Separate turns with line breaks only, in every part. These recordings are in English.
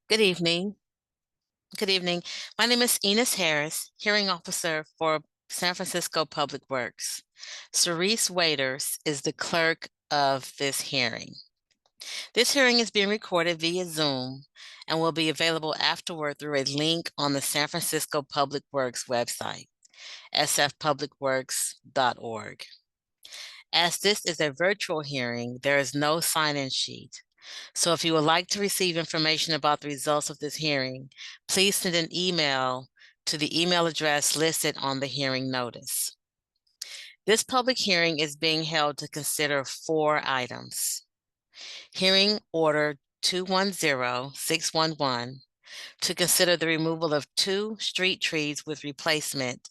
Good evening. Good evening. My name is Enos Harris, hearing officer for San Francisco Public Works. Cerise Waiters is the clerk of this hearing. This hearing is being recorded via Zoom and will be available afterward through a link on the San Francisco Public Works website, sfpublicworks.org. As this is a virtual hearing, there is no sign-in sheet. So if you would like to receive information about the results of this hearing, please send an email to the email address listed on the hearing notice. This public hearing is being held to consider 4 items. Hearing Order 210611 to consider the removal of 2 street trees with replacement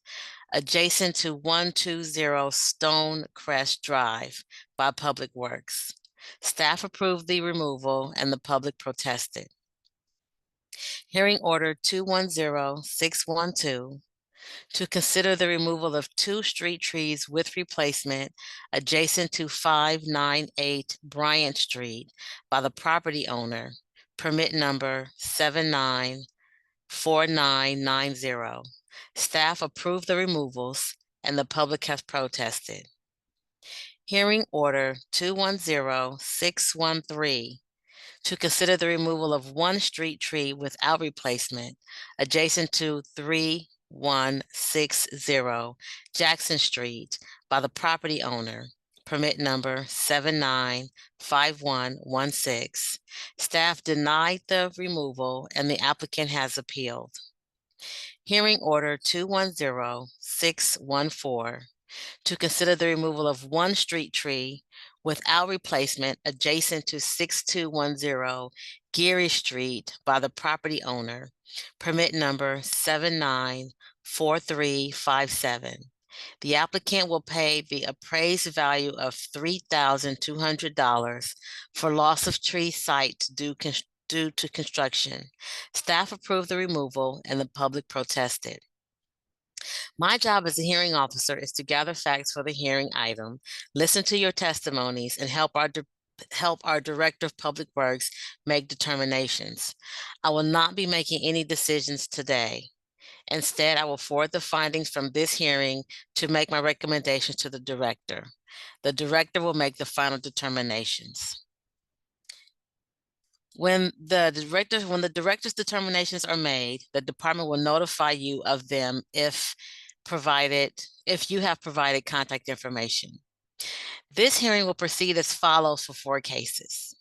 adjacent to 120 Stonecrest Drive by Public Works. Staff approved the removal and the public protested. Hearing Order 210612 to consider the removal of 2 street trees with replacement adjacent to 598 Bryant Street by the property owner, permit number 794990. Staff approved the removals and the public has protested. Hearing Order 210613 to consider the removal of 1 street tree without replacement adjacent to 3160 Jackson Street by the property owner, permit number 795116. Staff denied the removal and the applicant has appealed. Hearing Order 210614 to consider the removal of 1 street tree without replacement adjacent to 6210 Geary Street by the property owner, permit number 794357. The applicant will pay the appraised value of $3,200 for loss of tree site due to construction. Staff approved the removal and the public protested. My job as a hearing officer is to gather facts for the hearing item, listen to your testimonies, and help our Director of Public Works make determinations. I will not be making any decisions today. Instead, I will forward the findings from this hearing to make my recommendations to the director. The director will make the final determinations. When the director's determinations are made, the department will notify you of them if you have provided contact information. This hearing will proceed as follows for 4 cases.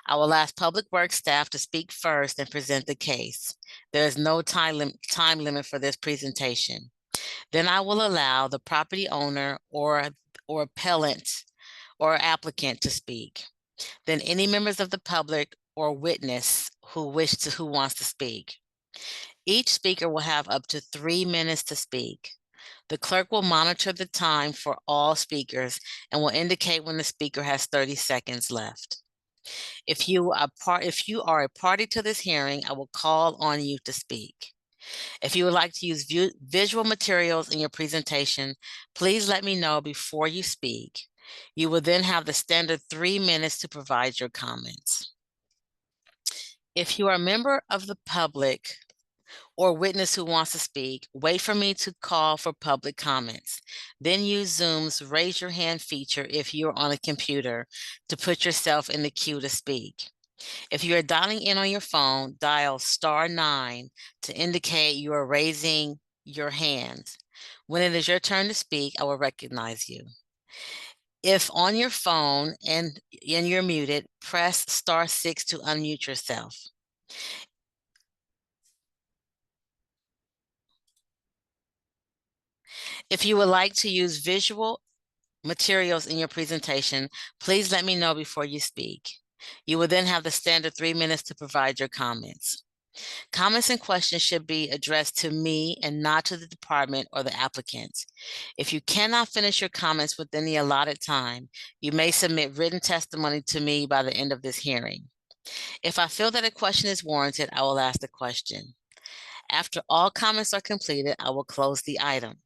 I will ask Public Works staff to speak first and present the case. There is no time limit for this presentation. Then I will allow the property owner or appellant or applicant to speak. Then any members of the public or witness who wants to speak. Each speaker will have up to 3 minutes to speak. The clerk will monitor the time for all speakers and will indicate when the speaker has 30 seconds left. If you are a party to this hearing, I will call on you to speak. If you would like to use visual materials in your presentation, please let me know before you speak. You will then have the standard 3 minutes to provide your comments. If you are a member of the public or witness who wants to speak, wait for me to call for public comments. Then use Zoom's raise your hand feature if you're on a computer to put yourself in the queue to speak. If you are dialing in on your phone, dial *9 to indicate you are raising your hand. When it is your turn to speak, I will recognize you. If on your phone and you're muted, press *6 to unmute yourself. If you would like to use visual materials in your presentation, please let me know before you speak. You will then have the standard 3 minutes to provide your comments. Comments and questions should be addressed to me and not to the department or the applicant. If you cannot finish your comments within the allotted time, you may submit written testimony to me by the end of this hearing. If I feel that a question is warranted, I will ask the question. After all comments are completed, I will close the item.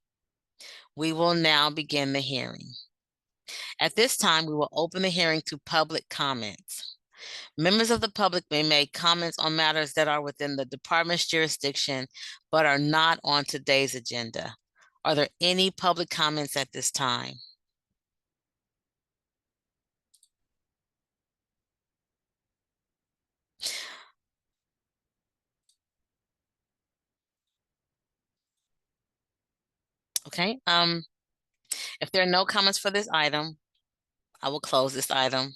We will now begin the hearing. At this time, we will open the hearing to public comments. Members of the public may make comments on matters that are within the department's jurisdiction, but are not on today's agenda. Are there any public comments at this time? Okay, if there are no comments for this item, I will close this item.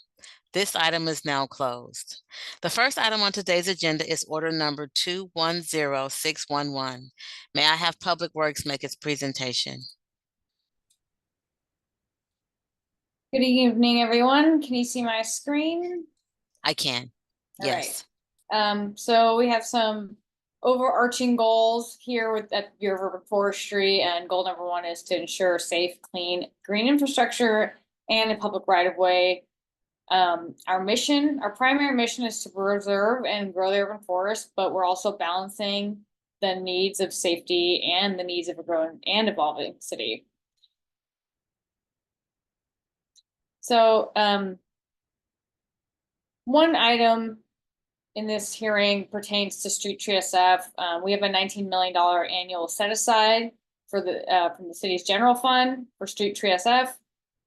This item is now closed. The first item on today's agenda is order number 210611. May I have Public Works make its presentation?
Good evening, everyone. Can you see my screen?
I can.
All
Yes.
right. So we have some overarching goals here at Bureau of Urban Forestry, and goal number one is to ensure safe, clean, green infrastructure and a public right-of-way. Our primary mission is to preserve and grow the urban forest, but we're also balancing the needs of safety and the needs of a growing and evolving city. So one item in this hearing pertains to Street Tree SF. We have a $19 million annual set aside for from the city's general fund for Street Tree SF.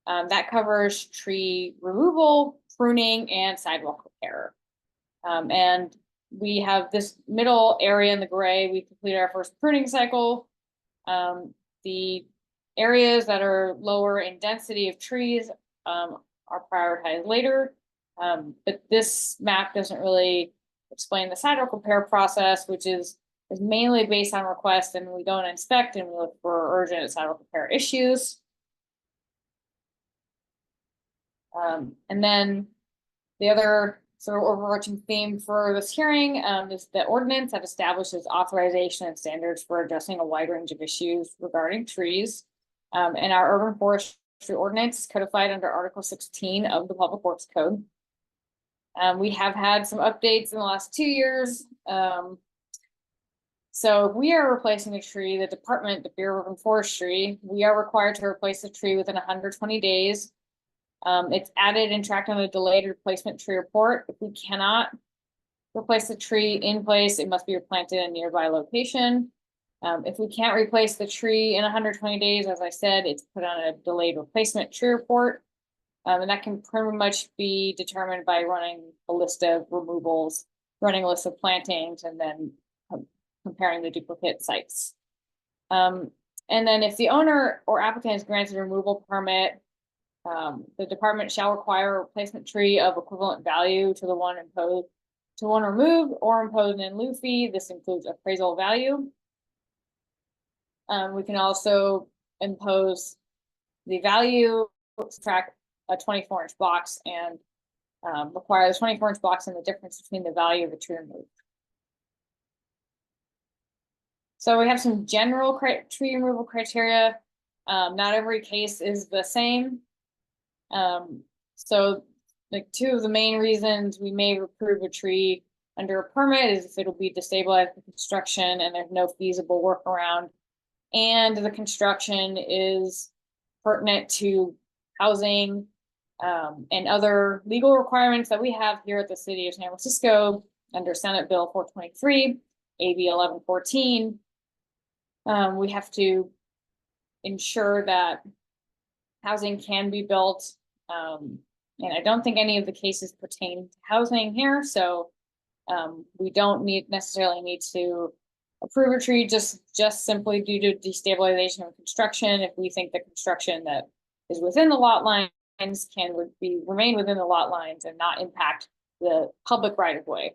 That covers tree removal, pruning, and sidewalk repair. And we have this middle area in the gray. We completed our first pruning cycle. The areas that are lower in density of trees are prioritized later. But this map doesn't really explain the sidewalk repair process, which is mainly based on request, and we don't inspect and we look for urgent sidewalk repair issues. And then the other sort of overarching theme for this hearing is the ordinance that establishes authorization and standards for addressing a wide range of issues regarding trees. And our urban forestry ordinance is codified under Article 16 of the Public Works Code. We have had some updates in the last 2 years. So if we are replacing a tree, the Bureau of Urban Forestry, we are required to replace the tree within 120 days. It's added and tracked on a delayed replacement tree report. If we cannot replace the tree in place, it must be replanted in a nearby location. If we can't replace the tree in 120 days, as I said, it's put on a delayed replacement tree report. And that can pretty much be determined by running a list of removals, running a list of plantings, and then comparing the duplicate sites. And then if the owner or applicant is granted a removal permit, the department shall require a replacement tree of equivalent value to the one removed or imposed in lieu fee. This includes appraisal value. We can also impose the value, subtract a 24-inch box, and require the 24-inch box and the difference between the value of the tree removed. So we have some general tree removal criteria. Not every case is the same. So like two of the main reasons we may approve a tree under a permit is if it'll be destabilized for construction and there's no feasible workaround, and the construction is pertinent to housing and other legal requirements that we have here at the city of San Francisco under Senate Bill 423, AB 1114. We have to ensure that housing can be built. And I don't think any of the cases pertain to housing here, so we don't necessarily need to approve a tree just simply due to destabilization of construction. If we think the construction that is within the lot lines can remain within the lot lines and not impact the public right of way.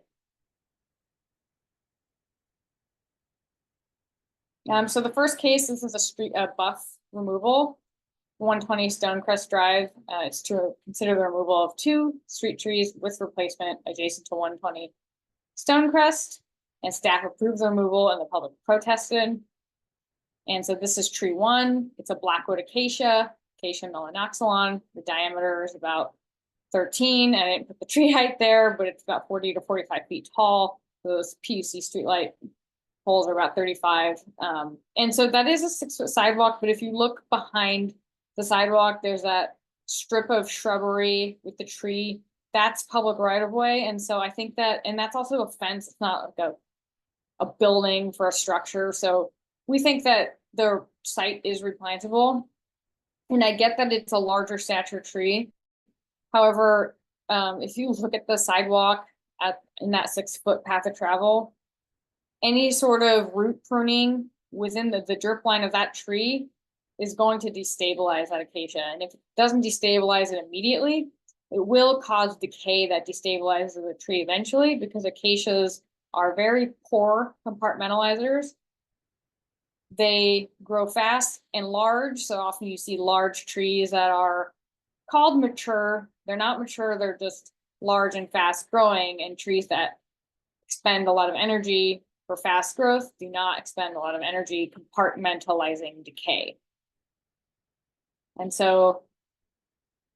So the first case, this is a buff removal, 120 Stonecrest Drive. It's to consider the removal of 2 street trees with replacement adjacent to 120 Stonecrest, and staff approved the removal and the public protested. And so this is tree 1. It's a blackwood acacia, Acacia melanoxylon. The diameter is about 13. I didn't put the tree height there, but it's about 40 to 45 feet tall. Those PUC streetlight poles are about 35. And so that is a 6-foot sidewalk, but if you look behind the sidewalk, there's that strip of shrubbery with the tree that's public right of way. And so I think that, and that's also a fence. It's not like a building for a structure. So we think that the site is replantable. And I get that it's a larger stature tree. However, if you look at the sidewalk in that 6-foot path of travel, any sort of root pruning within the drip line of that tree is going to destabilize that acacia. And if it doesn't destabilize it immediately, it will cause decay that destabilizes the tree eventually, because acacias are very poor compartmentalizers. They grow fast and large, so often you see large trees that are called mature. They're not mature, they're just large and fast growing, and trees that expend a lot of energy for fast growth do not expend a lot of energy compartmentalizing decay. And so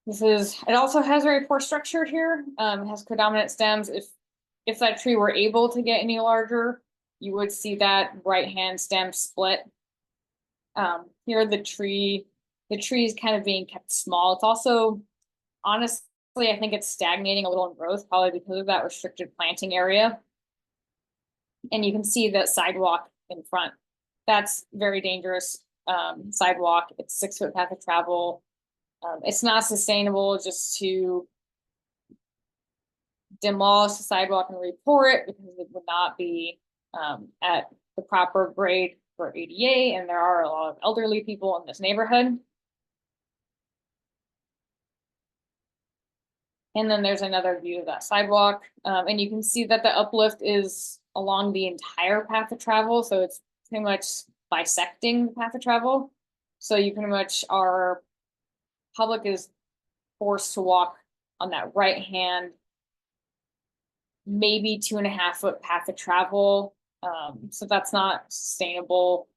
it also has very poor structure here. It has codominant stems. If that tree were able to get any larger, you would see that right-hand stem split. Here the tree is kind of being kept small. It's also, honestly, I think it's stagnating a little in growth, probably because of that restricted planting area. And you can see the sidewalk in front. That's very dangerous sidewalk. It's 6-foot path of travel. It's not sustainable just to demolish the sidewalk and re-pour it, because it would not be at the proper grade for ADA, and there are a lot of elderly people in this neighborhood. And then there's another view of that sidewalk, and you can see that the uplift is along the entire path of travel, so it's pretty much bisecting the path of travel. So you pretty much our public is forced to walk on that right hand, maybe 2.5-foot path of travel. So that's not sustainable.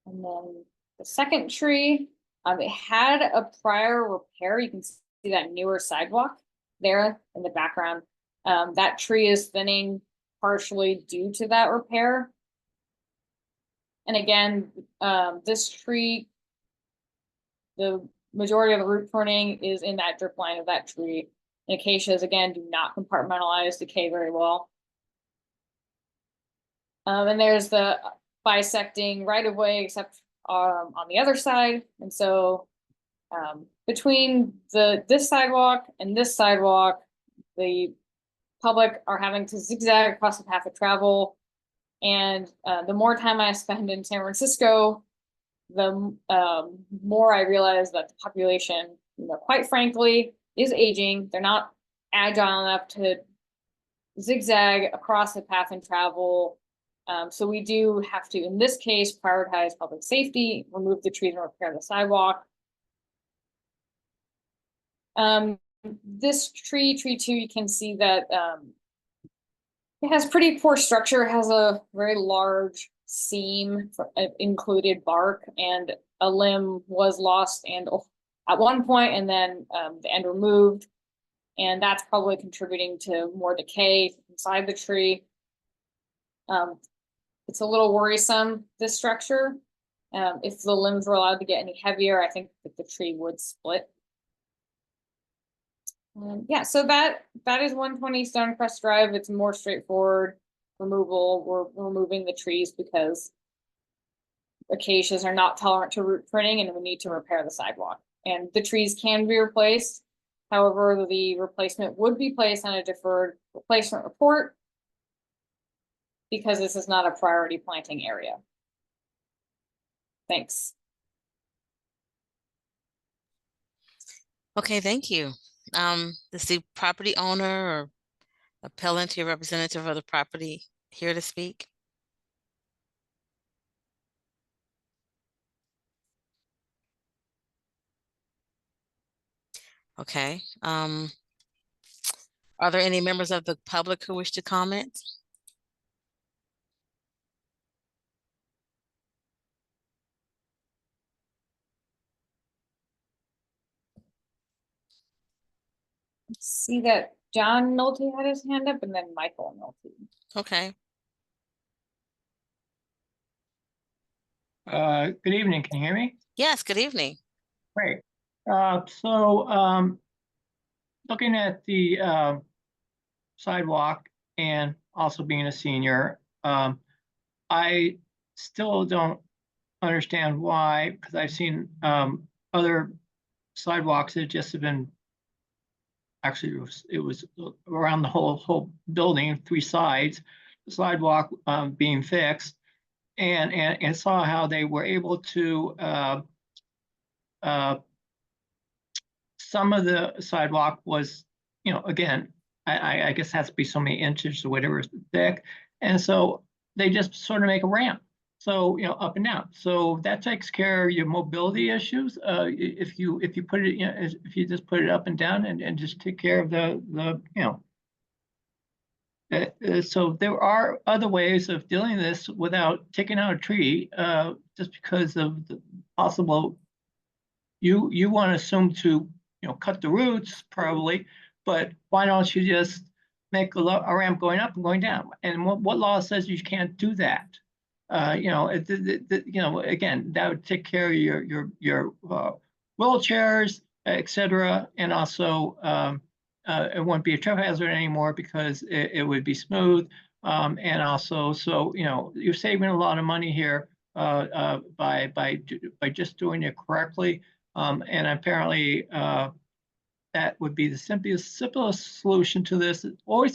And then the second tree, it had a prior repair. You can see that newer sidewalk there in the background. That tree is thinning partially due to that repair. And again, this tree, the majority of the root pruning is in that drip line of that tree. And acacias, again, do not compartmentalize decay very well. And there's the bisecting right of way, except on the other side. And so between this sidewalk and this sidewalk, the public are having to zigzag across the path of travel. And the more time I spend in San Francisco, the more I realize that the population, quite frankly, is aging. They're not agile enough to zigzag across the path and travel. So we do have to, in this case, prioritize public safety, remove the trees and repair the sidewalk. This tree 2, you can see that it has pretty poor structure. It has a very large seam for included bark, and a limb was lost and at one point, and then the end removed. And that's probably contributing to more decay inside the tree. It's a little worrisome, this structure. If the limbs were allowed to get any heavier, I think that the tree would split. Yeah, so that is 120 Stonecrest Drive. It's more straightforward removal. We're removing the trees because acacias are not tolerant to root pruning, and we need to repair the sidewalk. And the trees can be replaced. However, the replacement would be placed on a deferred replacement report, because this is not a priority planting area. Thanks.
Okay, thank you. Is the property owner or appellant here, representative of the property, here to speak? Okay. Are there any members of the public who wish to comment?
See that John Nolte had his hand up, and then Michael Nolte.
Okay.
Good evening. Can you hear me?
Yes, good evening.
Great. So looking at the sidewalk and also being a senior, I still don't understand why, because I've seen other sidewalks that just have been, actually it was around the whole building, 3 sides, the sidewalk being fixed, and saw how they were able to some of the sidewalk was, again, I guess has to be so many inches or whatever thick. And so they just sort of make a ramp. So, up and down. So that takes care of your mobility issues. If you put it, if you just put it up and down and just take care of so there are other ways of doing this without taking out a tree, just because of the possible, you want to assume to, cut the roots probably, but why don't you just make a ramp going up and going down? And what law says you can't do that? Again, that would take care of your wheelchairs, etc. And also, it wouldn't be a traffic hazard anymore because it would be smooth. And also, so you're saving a lot of money here by just doing it correctly. And apparently, that would be the simplest solution to this.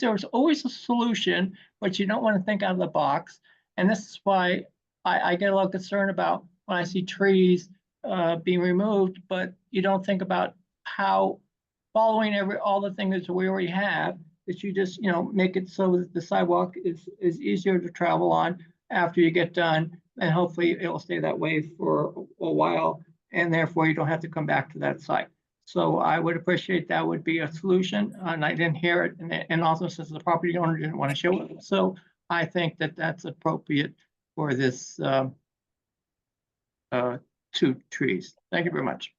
There's always a solution, but you don't want to think out of the box. And this is why I get a little concerned about when I see trees being removed, but you don't think about how following all the things that we already have, that you just make it so that the sidewalk is easier to travel on after you get done, and hopefully it will stay that way for a while, and therefore you don't have to come back to that site. So I would appreciate that would be a solution, and I didn't hear it, and also since the property owner didn't want to show it, so I think that that's appropriate for this 2 trees. Thank you very much.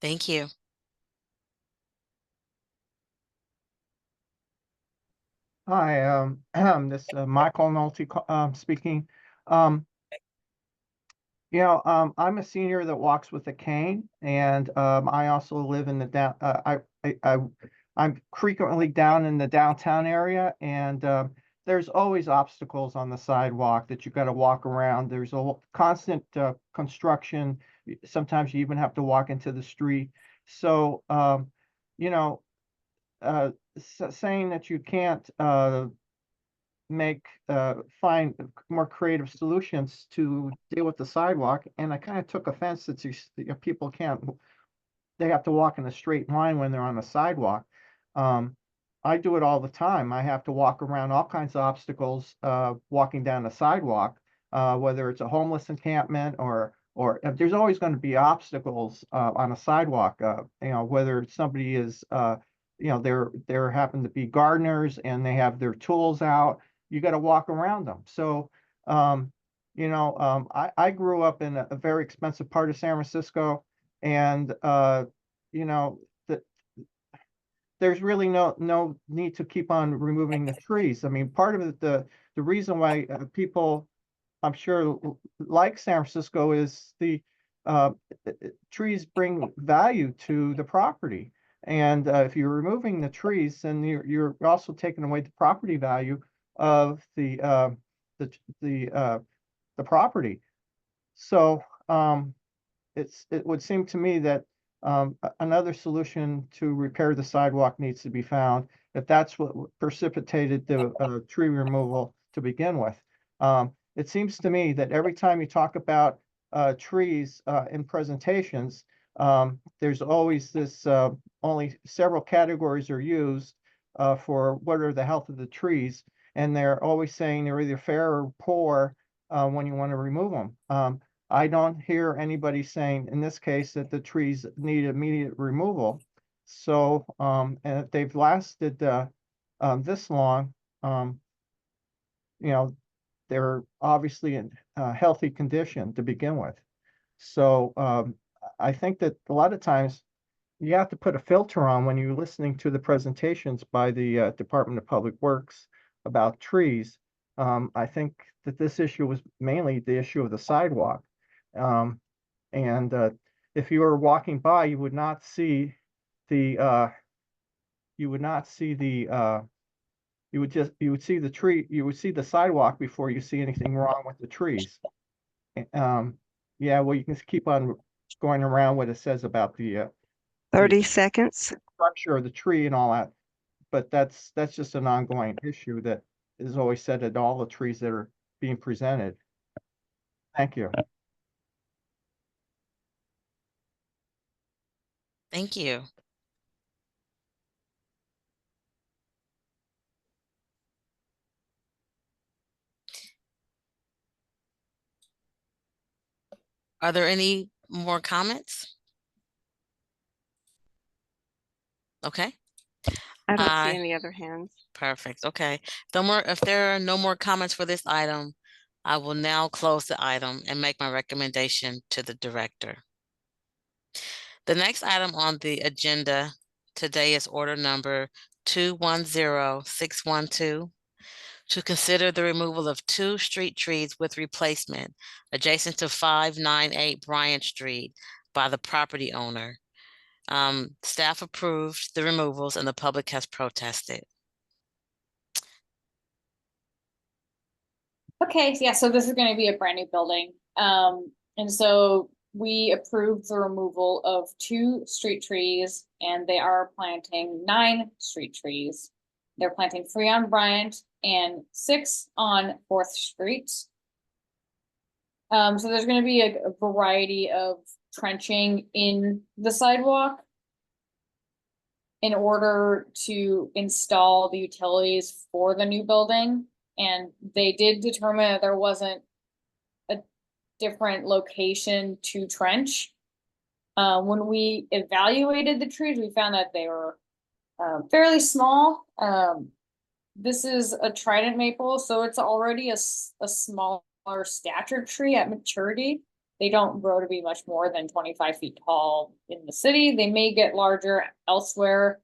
Thank you.
Hi, this is Michael Nolte speaking. I'm a senior that walks with a cane, and I also live in the down. I'm frequently down in the downtown area, and there's always obstacles on the sidewalk that you got to walk around. There's a constant construction. Sometimes you even have to walk into the street. So, saying that you can't find more creative solutions to deal with the sidewalk, and I kind of took offense that people they have to walk in a straight line when they're on the sidewalk. I do it all the time. I have to walk around all kinds of obstacles walking down the sidewalk, whether it's a homeless encampment or there's always going to be obstacles on a sidewalk. Whether somebody is there happen to be gardeners and they have their tools out, you got to walk around them. So, I grew up in a very expensive part of San Francisco, and there's really no need to keep on removing the trees. I mean, part of it, the reason why people, I'm sure, like San Francisco is the trees bring value to the property. And if you're removing the trees, then you're also taking away the property value of the property. So it would seem to me that another solution to repair the sidewalk needs to be found, if that's what precipitated the tree removal to begin with. It seems to me that every time you talk about trees in presentations, there's always this, only several categories are used for what are the health of the trees, and they're always saying they're either fair or poor when you want to remove them. I don't hear anybody saying in this case that the trees need immediate removal. So, and if they've lasted this long, they're obviously in healthy condition to begin with. So I think that a lot of times you have to put a filter on when you're listening to the presentations by the Department of Public Works about trees. I think that this issue was mainly the issue of the sidewalk. And if you were walking by, you would not see the you would not see the you would see the tree, you would see the sidewalk before you see anything wrong with the trees. Yeah, well, you can keep on going around what it says about the
30 seconds.
structure of the tree and all that. But that's just an ongoing issue that is always said at all the trees that are being presented. Thank you.
Thank you. Are there any more comments? Okay,
I don't
Aye.
see any other hands.
perfect. Okay. If there are no more comments for this item, I will now close the item and make my recommendation to the director. The next item on the agenda today is order number 210612 to consider the removal of 2 street trees with replacement adjacent to 598 Bryant Street by the property owner. Staff approved the removals and the public has protested.
Okay, yeah, so this is gonna be a brand new building. And so we approved the removal of 2 street trees and they are planting 9 street trees. They're planting 3 on Bryant and 6 on 4th Street. So there's gonna be a variety of trenching in the sidewalk in order to install the utilities for the new building. And they did determine that there wasn't a different location to trench. When we evaluated the trees, we found that they were fairly small. This is a trident maple, so it's already a smaller stature tree at maturity. They don't grow to be much more than 25 feet tall in the city. They may get larger elsewhere.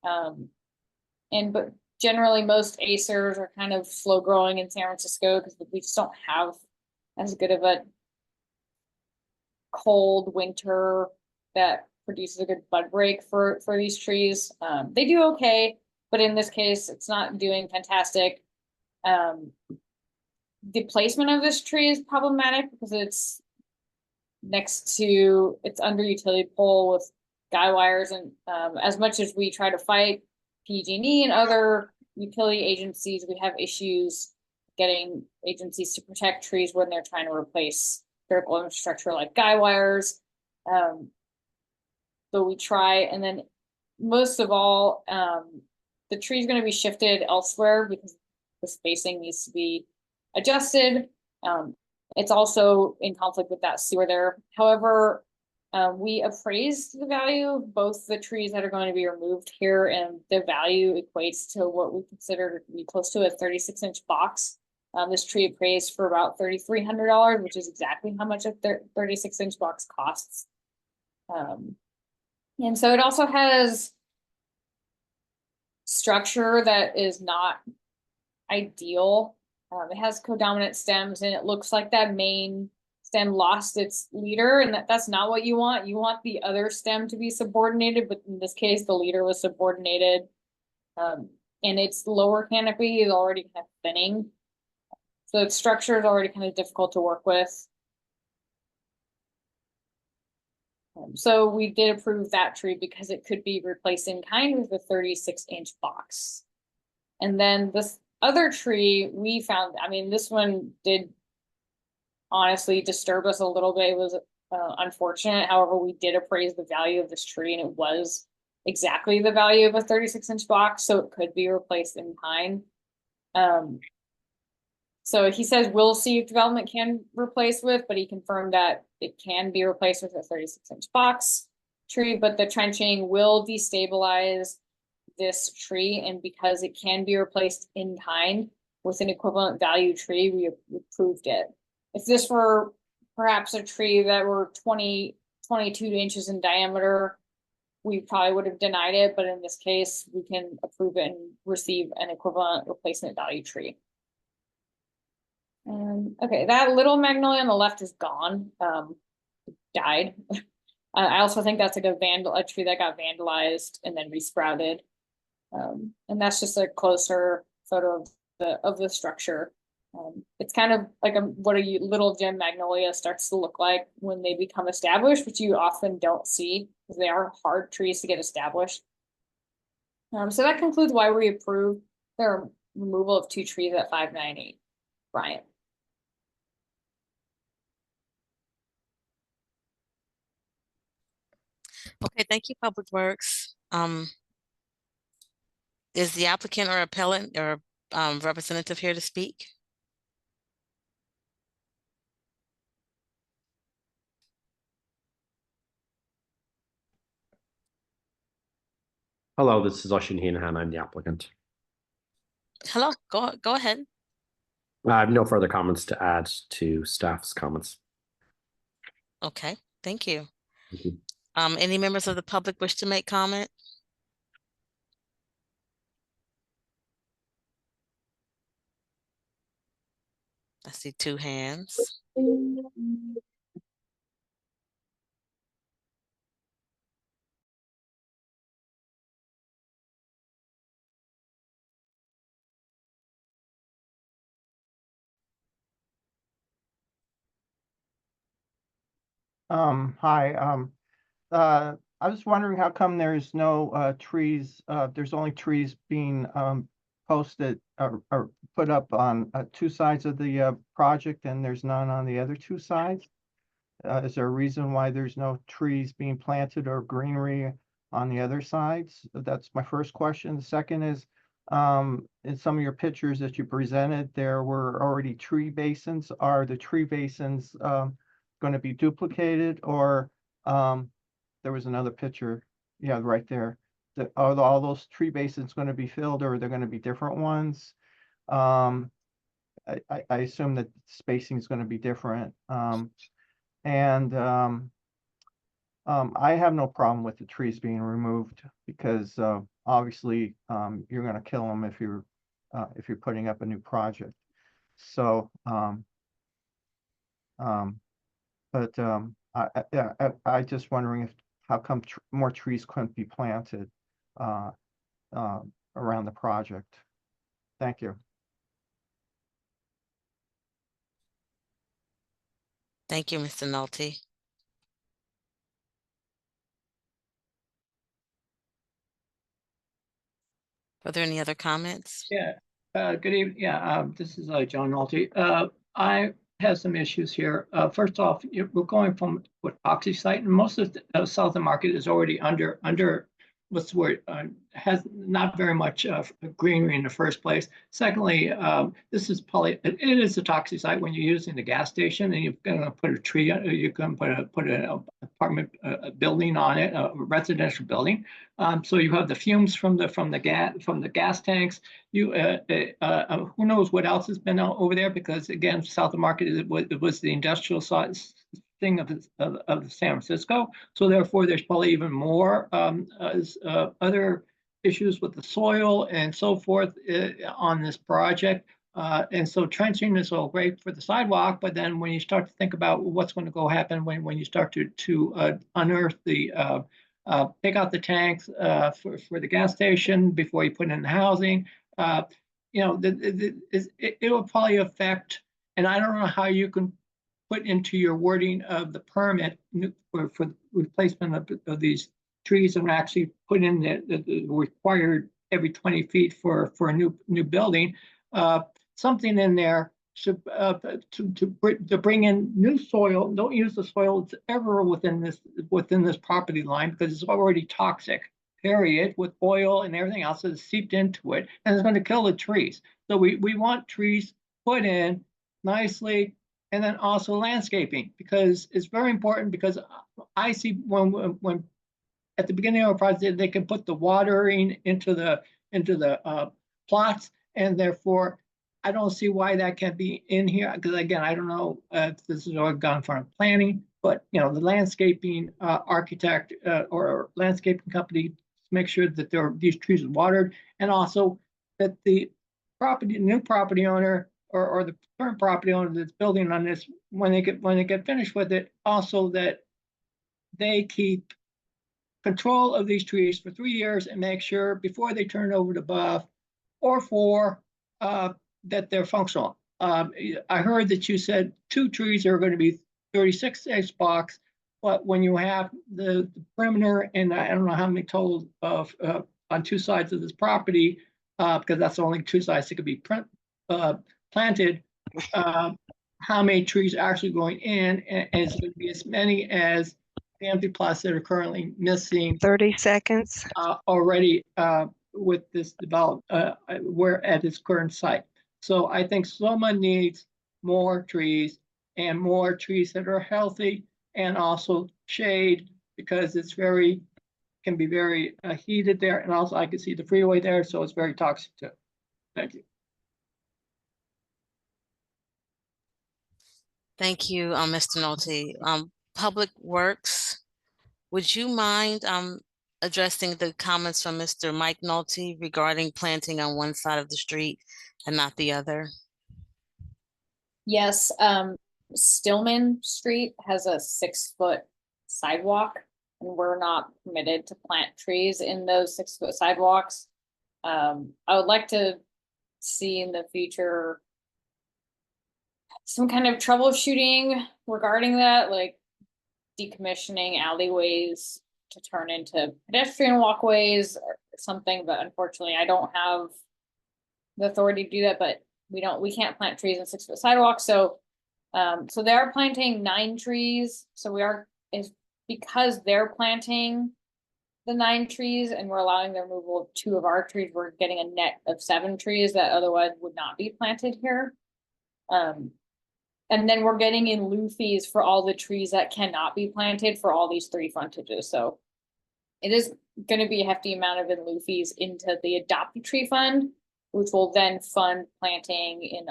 But generally most acers are kind of slow growing in San Francisco because we just don't have as good of a cold winter that produces a good bud break for these trees. They do okay, but in this case, it's not doing fantastic. The placement of this tree is problematic because it's it's under utility pole with guy wires, and as much as we try to fight PG&E and other utility agencies, we have issues getting agencies to protect trees when they're trying to replace critical infrastructure like guy wires. So we try, and then most of all, the tree is going to be shifted elsewhere because the spacing needs to be adjusted. It's also in conflict with that sewer there. However, we appraised the value of both the trees that are going to be removed here, and the value equates to what we consider to be close to a 36-inch box. This tree appraised for about $3,300, which is exactly how much a 36-inch box costs. And so it also has structure that is not ideal. It has codominant stems, and it looks like that main stem lost its leader, and that's not what you want. You want the other stem to be subordinated, but in this case, the leader was subordinated. And its lower canopy is already kind of thinning. So its structure is already kind of difficult to work with. So we did approve that tree because it could be replaced in kind with a 36-inch box. And then this other tree we found, I mean, this one did honestly disturb us a little bit. It was unfortunate. However, we did appraise the value of this tree, and it was exactly the value of a 36-inch box, so it could be replaced in kind. So he says we'll see if development can replace with, but he confirmed that it can be replaced with a 36-inch box tree, but the trenching will destabilize this tree, and because it can be replaced in kind with an equivalent value tree, we approved it. If this were perhaps a tree that were 22 inches in diameter, we probably would have denied it, but in this case, we can approve it and receive an equivalent replacement value tree. Okay, that little magnolia on the left is gone, died. I also think that's like a tree that got vandalized and then resprouted. And that's just a closer photo of the structure. It's kind of like what a little gem magnolia starts to look like when they become established, which you often don't see because they are hard trees to get established. So that concludes why we approve the removal of 2 trees at 598. Brian.
Okay, thank you, Public Works. Is the applicant or appellant or representative here to speak?
Hello, this is Oshin Heenahan. I'm the applicant.
Hello, go ahead.
I have no further comments to add to staff's comments.
Okay, thank you.
Thank you.
Any members of the public wish to make comment? I see 2 hands.
Hi, I was wondering how come there's no trees, there's only trees being posted or put up on 2 sides of the project and there's none on the other 2 sides? Is there a reason why there's no trees being planted or greenery on the other sides? That's my first question. The second is, in some of your pictures that you presented, there were already tree basins. Are the tree basins going to be duplicated, or there was another picture, yeah, right there. Are all those tree basins going to be filled, or are there going to be different ones? I assume that spacing is going to be different. And I have no problem with the trees being removed because obviously you're going to kill them if you're putting up a new project. So, I just wondering if how come more trees couldn't be planted around the project. Thank you.
Thank you, Mr. Nolte. Are there any other comments?
Yeah, good evening. Yeah, this is John Nolte. I have some issues here. First off, we're going from what oxy-site, and most of the southern market is already under what's the word, has not very much greenery in the first place. Secondly, this is it is a toxic site when you're using the gas station and you're going to put a tree, you're going to put an apartment building on it, a residential building. So you have the fumes from the gas tanks. You who knows what else has been over there, because again, south of market it was the industrial side thing of San Francisco. So therefore, there's probably even more other issues with the soil and so forth on this project. And so trenching is all great for the sidewalk, but then when you start to think about what's going to go happen when you start to unearth the take out the tanks for the gas station before you put in the housing, you know, it will probably affect. And I don't know how you can put into your wording of the permit for replacement of these trees and actually put in the required every 20 feet for a new building, something in there should to bring in new soil. Don't use the soil that's ever within this property line because it's already toxic, period, with oil and everything else that's seeped into it, and it's going to kill the trees. So we want trees put in nicely. And then also landscaping, because it's very important, because I see when at the beginning of a project, they can put the watering into the plots, and therefore I don't see why that can't be in here. Because again, I don't know if this is all gone for planning, but you know, the landscaping architect or landscaping company make sure that these trees are watered, and also that the new property owner or the current property owner that's building on this, when they get finished with it, also that they keep control of these trees for 3 years and make sure before they turn it over to Bob or that they're functional. I heard that you said 2 trees are going to be 36 box, but when you have the perimeter, and I don't know how many total of on 2 sides of this property, because that's the only 2 sides that could be planted. How many trees are actually going in, and is it going to be as many as the empty plots that are currently missing
30 seconds.
already with this developed where at its current site. So I think Soma needs more trees and more trees that are healthy and also shade, because it's can be very heated there, and also I can see the freeway there, so it's very toxic too. Thank you.
Thank you, Mr. Nolte. Public Works, would you mind addressing the comments from Mr. Mike Nolte regarding planting on one side of the street and not the other?
Yes, Stillman Street has a 6-foot sidewalk, and we're not permitted to plant trees in those 6-foot sidewalks. I would like to see in the future some kind of troubleshooting regarding that, like decommissioning alleyways to turn into pedestrian walkways or something, but unfortunately I don't have the authority to do that. But we can't plant trees in 6-foot sidewalks. So so they are planting 9 trees. So because they're planting the 9 trees and we're allowing the removal of 2 of our trees, we're getting a net of 7 trees that otherwise would not be planted here. And then we're getting in lieu fees for all the trees that cannot be planted for all these 3 frontages. So it is going to be a hefty amount of in lieu fees into the Adopt a Tree Fund, which will then fund planting in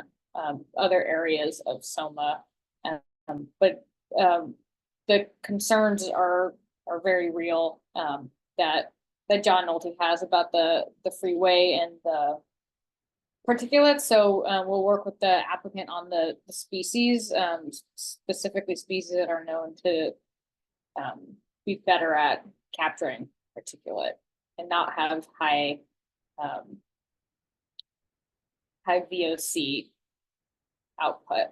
other areas of Soma. But the concerns are very real that John Nolte has about the freeway and the particulates. So we'll work with the applicant on the species, specifically species that are known to be better at capturing particulate and not have high VOC output.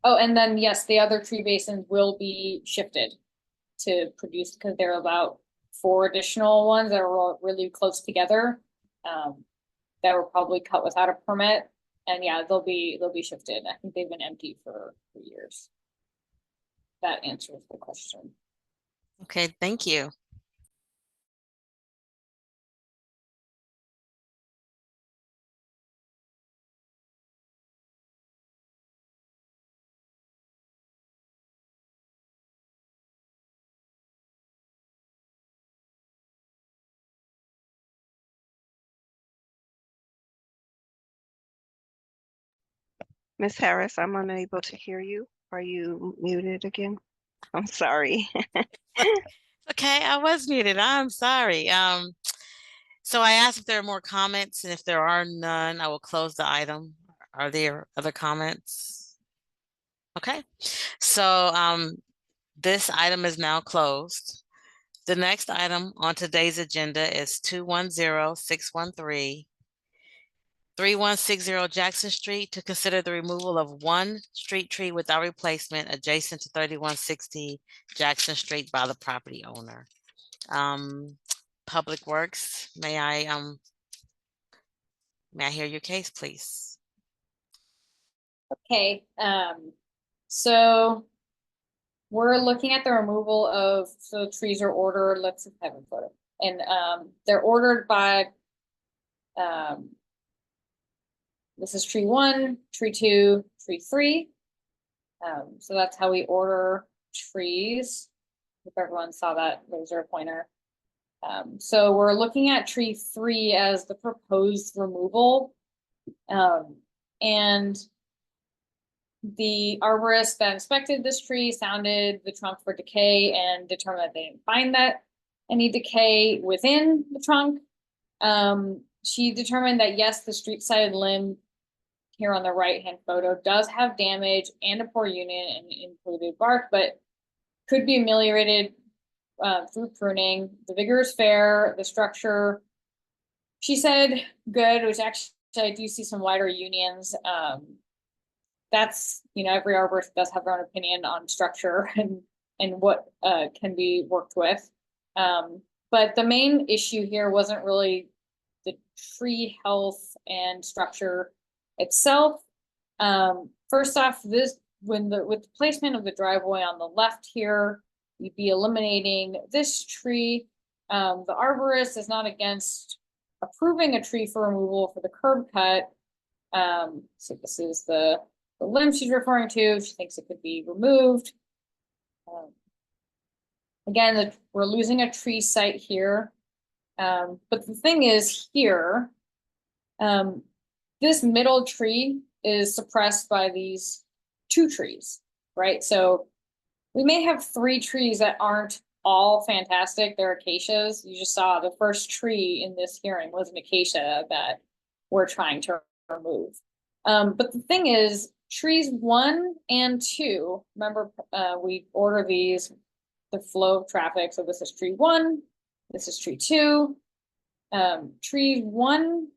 Oh, and then yes, the other tree basins will be shifted to produce, because there are about 4 additional ones that are really close together that were probably cut without a permit, and yeah, they'll be shifted. I think they've been empty for years. That answers the question.
Okay, thank you.
Ms. Harris, I'm unable to hear you. Are you muted again? I'm sorry.
Okay, I was muted. I'm sorry. So I asked if there are more comments, and if there are none, I will close the item. Are there other comments? Okay, so this item is now closed. The next item on today's agenda is 210613-3160 Jackson Street, to consider the removal of 1 street tree without replacement adjacent to 3160 Jackson Street by the property owner. Public Works, may I hear your case, please?
Okay, so we're looking at the removal of, so trees are ordered, let's have a photo. And they're ordered by, this is tree 1, tree 2, tree 3. So that's how we order trees. If everyone saw that laser pointer. So we're looking at tree 3 as the proposed removal. And the arborist that inspected this tree sounded the trunk for decay and determined that they didn't find that any decay within the trunk. she determined that yes, the street sided limb here on the right-hand photo does have damage and a poor union and included bark, but could be ameliorated through pruning. The vigor is fair, the structure, she said good, which actually I do see some wider unions. That's, every arborist does have their own opinion on structure and what can be worked with. But the main issue here wasn't really the tree health and structure itself. First off, with the placement of the driveway on the left here, you'd be eliminating this tree. The arborist is not against approving a tree for removal for the curb cut. So this is the limb she's referring to. She thinks it could be removed. Again, we're losing a tree site here. But the thing is here, this middle tree is suppressed by these 2 trees, right? So we may have 3 trees that aren't all fantastic. They're acacias. You just saw the first tree in this hearing was an acacia that we're trying to remove. But the thing is, trees 1 and 2, remember, we order these, the flow of traffic. So this is tree 1, this is tree 2. Trees 1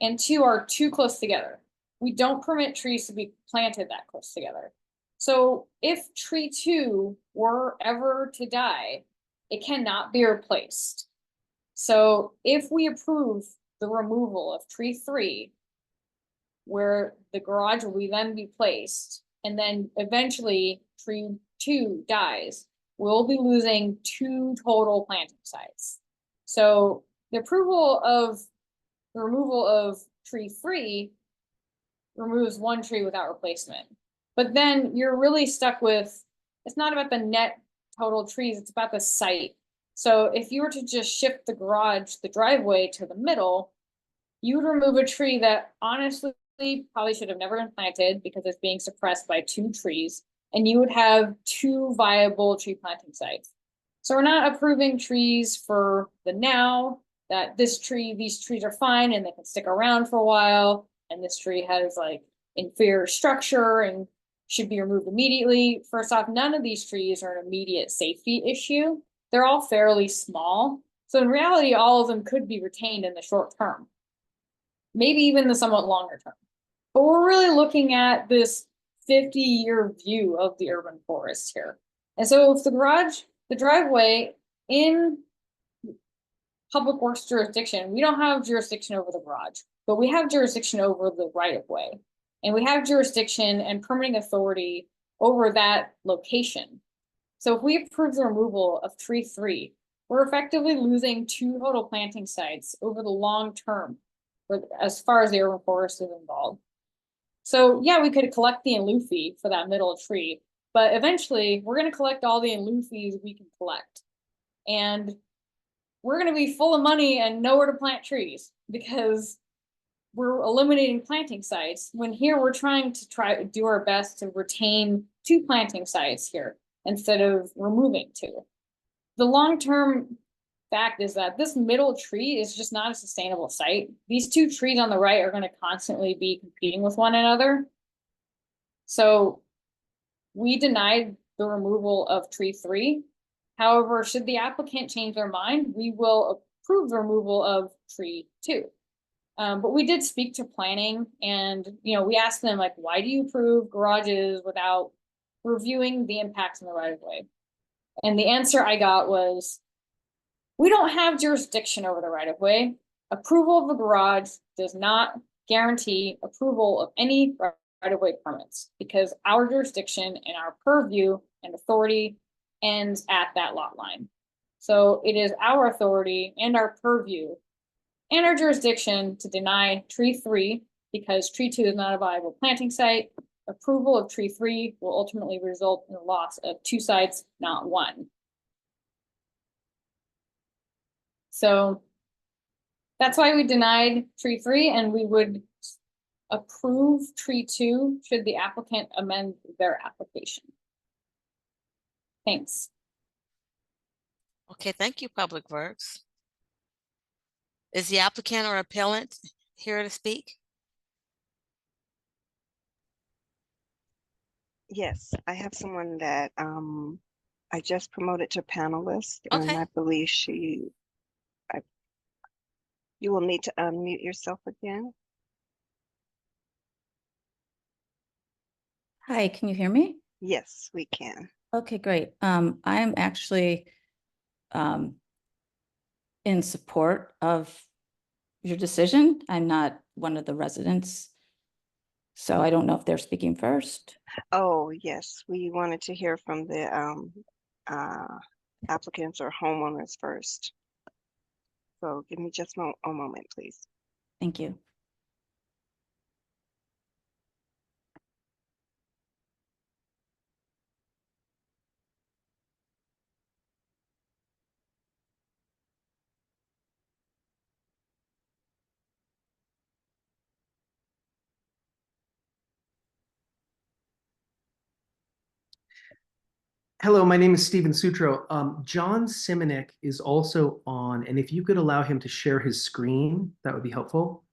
and 2 are too close together. We don't permit trees to be planted that close together. So if tree 2 were ever to die, it cannot be replaced. So if we approve the removal of tree 3, where the garage will then be placed, and then eventually tree 2 dies, we'll be losing 2 total planting sites. So the removal of tree 3 removes 1 tree without replacement. But then you're really stuck with, it's not about the net total trees, it's about the site. So if you were to just shift the driveway to the middle, you would remove a tree that honestly probably should have never been planted because it's being suppressed by 2 trees, and you would have 2 viable tree planting sites. So we're not approving trees for the now, that these trees are fine and they can stick around for a while, and this tree has like inferior structure and should be removed immediately. First off, none of these trees are an immediate safety issue. They're all fairly small. So in reality, all of them could be retained in the short term, maybe even the somewhat longer term. But we're really looking at this 50-year view of the urban forest here. And so if the driveway in public works jurisdiction, we don't have jurisdiction over the garage, but we have jurisdiction over the right of way. And we have jurisdiction and permitting authority over that location. So if we approve the removal of tree 3, we're effectively losing 2 total planting sites over the long term, as far as the urban forest is involved. So yeah, we could collect the in lieu fee for that middle tree, but eventually we're going to collect all the in lieu fees we can collect. And we're going to be full of money and nowhere to plant trees because we're eliminating planting sites, when here we're trying to do our best to retain 2 planting sites here instead of removing 2. The long-term fact is that this middle tree is just not a sustainable site. These 2 trees on the right are going to constantly be competing with one another. So we denied the removal of tree 3. However, should the applicant change their mind, we will approve the removal of tree 2. But we did speak to planning, and we asked them, like, why do you approve garages without reviewing the impacts on the right of way? And the answer I got was, we don't have jurisdiction over the right of way. Approval of a garage does not guarantee approval of any right of way permits, because our jurisdiction and our purview and authority ends at that lot line. So it is our authority and our purview and our jurisdiction to deny tree 3 because tree 2 is not a viable planting site. Approval of tree 3 will ultimately result in the loss of 2 sites, not 1. So that's why we denied tree 3, and we would approve tree 2 should the applicant amend their application. Thanks.
Okay, thank you, Public Works. Is the applicant or appellant here to speak?
Yes, I have someone that I just promoted to panelist, and
Okay.
I believe you will need to unmute yourself again.
Hi, can you hear me?
Yes, we can.
Okay, great. I am actually in support of your decision. I'm not one of the residents, so I don't know if they're speaking first.
Oh, yes, we wanted to hear from the applicants or homeowners first. So give me just a moment, please.
Thank you.
Hello, my name is Stephen Sutro. John Simonek is also on, and if you could allow him to share his screen, that would be helpful.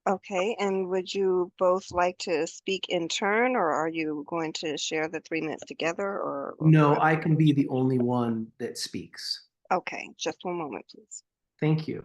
Okay, and would you both like to speak in turn, or are you going to share the 3 minutes together, or
No, I can be the only one that speaks.
Okay, just one moment, please.
Thank you.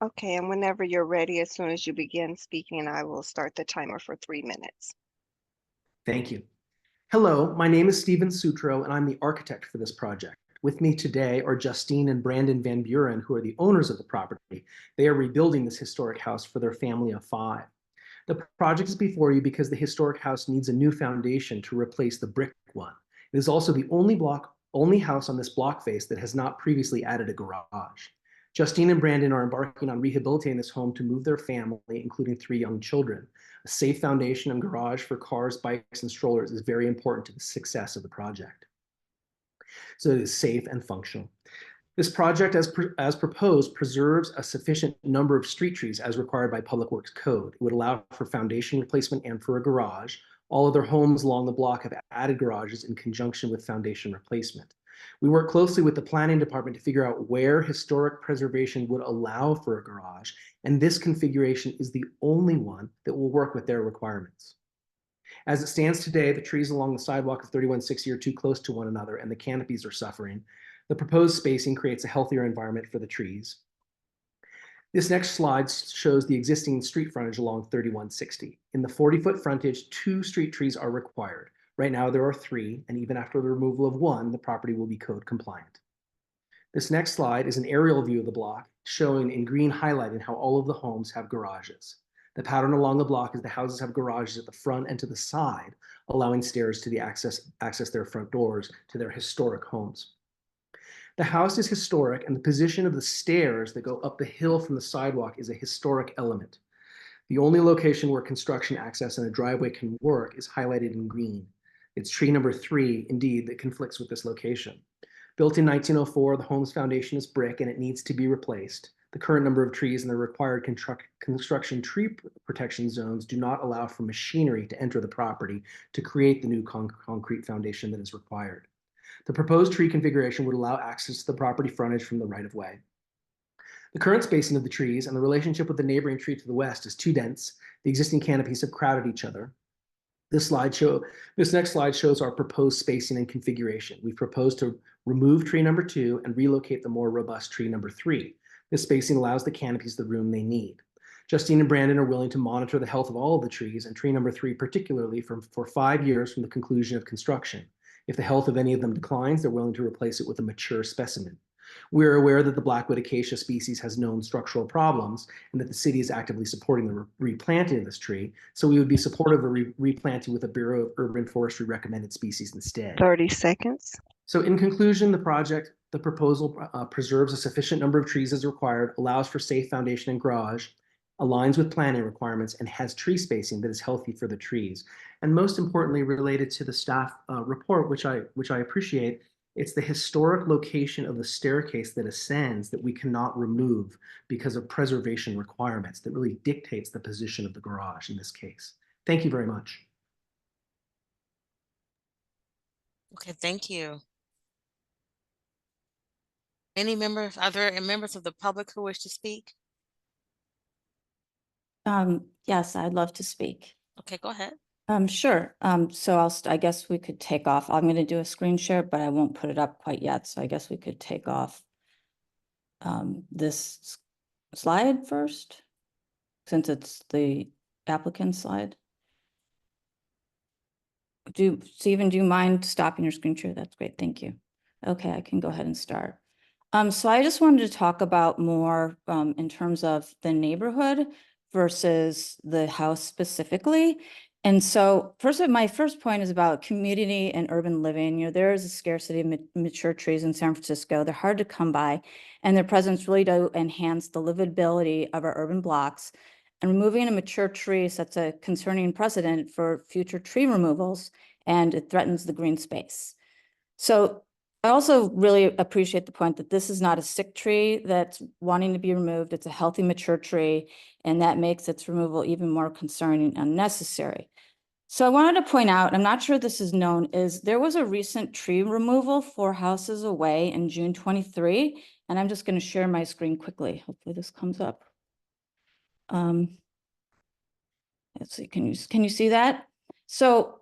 Okay, and whenever you're ready, as soon as you begin speaking, I will start the timer for 3 minutes.
Thank you. Hello, my name is Stephen Sutro, and I'm the architect for this project. With me today are Justine and Brandon Van Buren, who are the owners of the property. They are rebuilding this historic house for their family of 5. The project is before you because the historic house needs a new foundation to replace the brick one. It is also the only house on this block face that has not previously added a garage. Justine and Brandon are embarking on rehabilitating this home to move their family, including 3 young children. A safe foundation and garage for cars, bikes, and strollers is very important to the success of the project. So it is safe and functional. This project, as proposed, preserves a sufficient number of street trees as required by Public Works Code. It would allow for foundation replacement and for a garage. All other homes along the block have added garages in conjunction with foundation replacement. We work closely with the planning department to figure out where historic preservation would allow for a garage, and this configuration is the only one that will work with their requirements. As it stands today, the trees along the sidewalk of 3160 are too close to one another and the canopies are suffering. The proposed spacing creates a healthier environment for the trees. This next slide shows the existing street frontage along 3160. In the 40-foot frontage, 2 street trees are required. Right now there are 3, and even after the removal of 1, the property will be code compliant. This next slide is an aerial view of the block, showing in green highlighting how all of the homes have garages. The pattern along the block is the houses have garages at the front and to the side, allowing stairs to access their front doors to their historic homes. The house is historic, and the position of the stairs that go up the hill from the sidewalk is a historic element. The only location where construction access and a driveway can work is highlighted in green. It's tree number 3, indeed, that conflicts with this location. Built in 1904, the home's foundation is brick and it needs to be replaced. The current number of trees and the required construction tree protection zones do not allow for machinery to enter the property to create the new concrete foundation that is required. The proposed tree configuration would allow access to the property frontage from the right-of-way. The current spacing of the trees and the relationship with the neighboring tree to the west is too dense. The existing canopies have crowded each other. This next slide shows our proposed spacing and configuration. We've proposed to remove tree number 2 and relocate the more robust tree number 3. This spacing allows the canopies the room they need. Justine and Brandon are willing to monitor the health of all of the trees, and tree number 3 particularly, for 5 years from the conclusion of construction. If the health of any of them declines, they're willing to replace it with a mature specimen. We're aware that the Blackwood acacia species has known structural problems and that the city is actively supporting the replanting of this tree, so we would be supportive of replanting with a Bureau of Urban Forestry recommended species instead.
30 seconds.
So in conclusion, the proposal preserves a sufficient number of trees as required, allows for safe foundation and garage, aligns with planning requirements, and has tree spacing that is healthy for the trees. And most importantly, related to the staff report, which I appreciate, it's the historic location of the staircase that ascends that we cannot remove because of preservation requirements that really dictates the position of the garage in this case. Thank you very much.
Okay, thank you. Any members, are there members of the public who wish to speak?
Yes, I'd love to speak.
Okay, go ahead.
Sure. So I guess we could take off. I'm going to do a screen share, but I won't put it up quite yet. So I guess we could take off this slide first, since it's the applicant slide. Stephen, do you mind stopping your screen share? That's great. Thank you. Okay, I can go ahead and start. So I just wanted to talk about more in terms of the neighborhood versus the house specifically. And so my first point is about community and urban living. You know, there is a scarcity of mature trees in San Francisco. They're hard to come by, and their presence really do enhance the livability of our urban blocks. And removing a mature tree sets a concerning precedent for future tree removals, and it threatens the green space. So I also really appreciate the point that this is not a sick tree that's wanting to be removed. It's a healthy, mature tree, and that makes its removal even more concerning and unnecessary. So I wanted to point out, I'm not sure this is known, is there was a recent tree removal 4 houses away in June 23, and I'm just going to share my screen quickly. Hopefully this comes up. Let's see, can you see that? So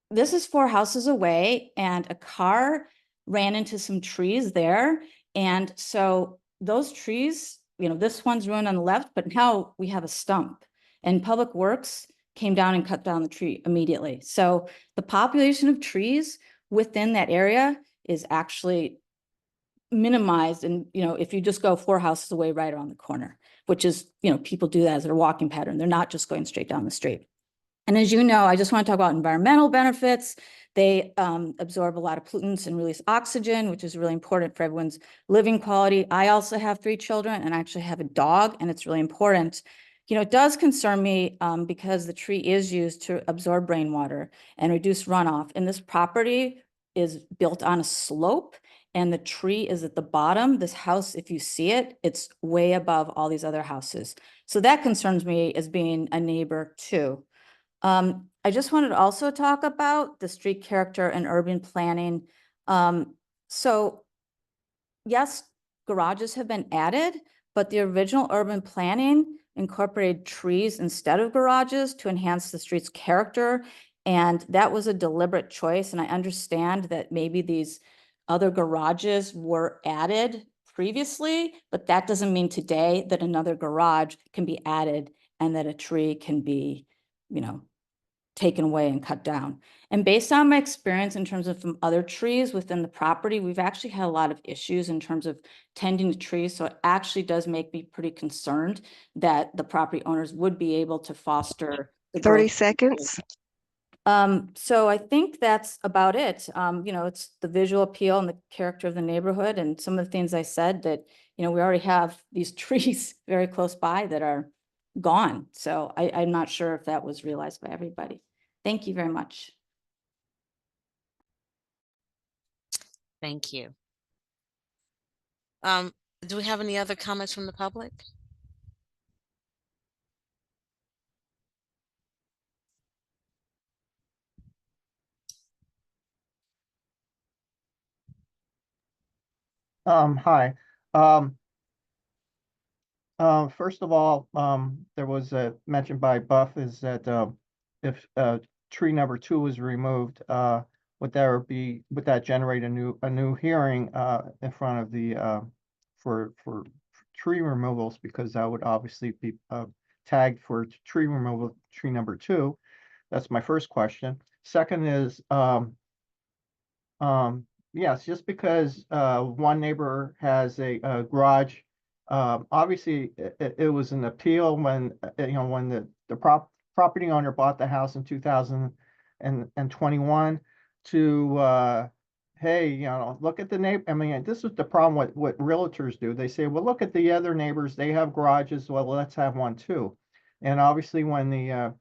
this is 4 houses away, and a car ran into some trees there. And so those trees, you know, this one's ruined on the left, but now we have a stump, and Public Works came down and cut down the tree immediately. So the population of trees within that area is actually minimized. And, you know, if you just go 4 houses away right around the corner, which is, you know, people do that as their walking pattern. They're not just going straight down the street. And as you know, I just want to talk about environmental benefits. They absorb a lot of pollutants and release oxygen, which is really important for everyone's living quality. I also have 3 children, and I actually have a dog, and it's really important. You know, it does concern me because the tree is used to absorb rainwater and reduce runoff. And this property is built on a slope, and the tree is at the bottom. This house, if you see it, it's way above all these other houses. So that concerns me as being a neighbor too. I just wanted to also talk about the street character and urban planning. So yes, garages have been added, but the original urban planning incorporated trees instead of garages to enhance the street's character. And that was a deliberate choice. And I understand that maybe these other garages were added previously, but that doesn't mean today that another garage can be added and that a tree can be, you know, taken away and cut down. And based on my experience in terms of from other trees within the property, we've actually had a lot of issues in terms of tending to trees. So it actually does make me pretty concerned that the property owners would be able to foster the
30
growth.
seconds.
So I think that's about it. You know, it's the visual appeal and the character of the neighborhood, and some of the things I said that, you know, we already have these trees very close by that are gone. So I'm not sure if that was realized by everybody. Thank you very much.
Thank you. Do we have any other comments from the public?
Hi. First of all, there was a mention by Buff is that if tree number 2 was removed, would that generate a new hearing in front of the for tree removals, because that would obviously be tagged for tree removal, tree number 2. That's my first question. Second is yes, just because one neighbor has a garage, obviously it was an appeal when you know, when the property owner bought the house in 2021 to hey, you know, look at the neighbor. I mean, this is the problem what realtors do. They say, well, look at the other neighbors, they have garages, well, let's have one too. And obviously when the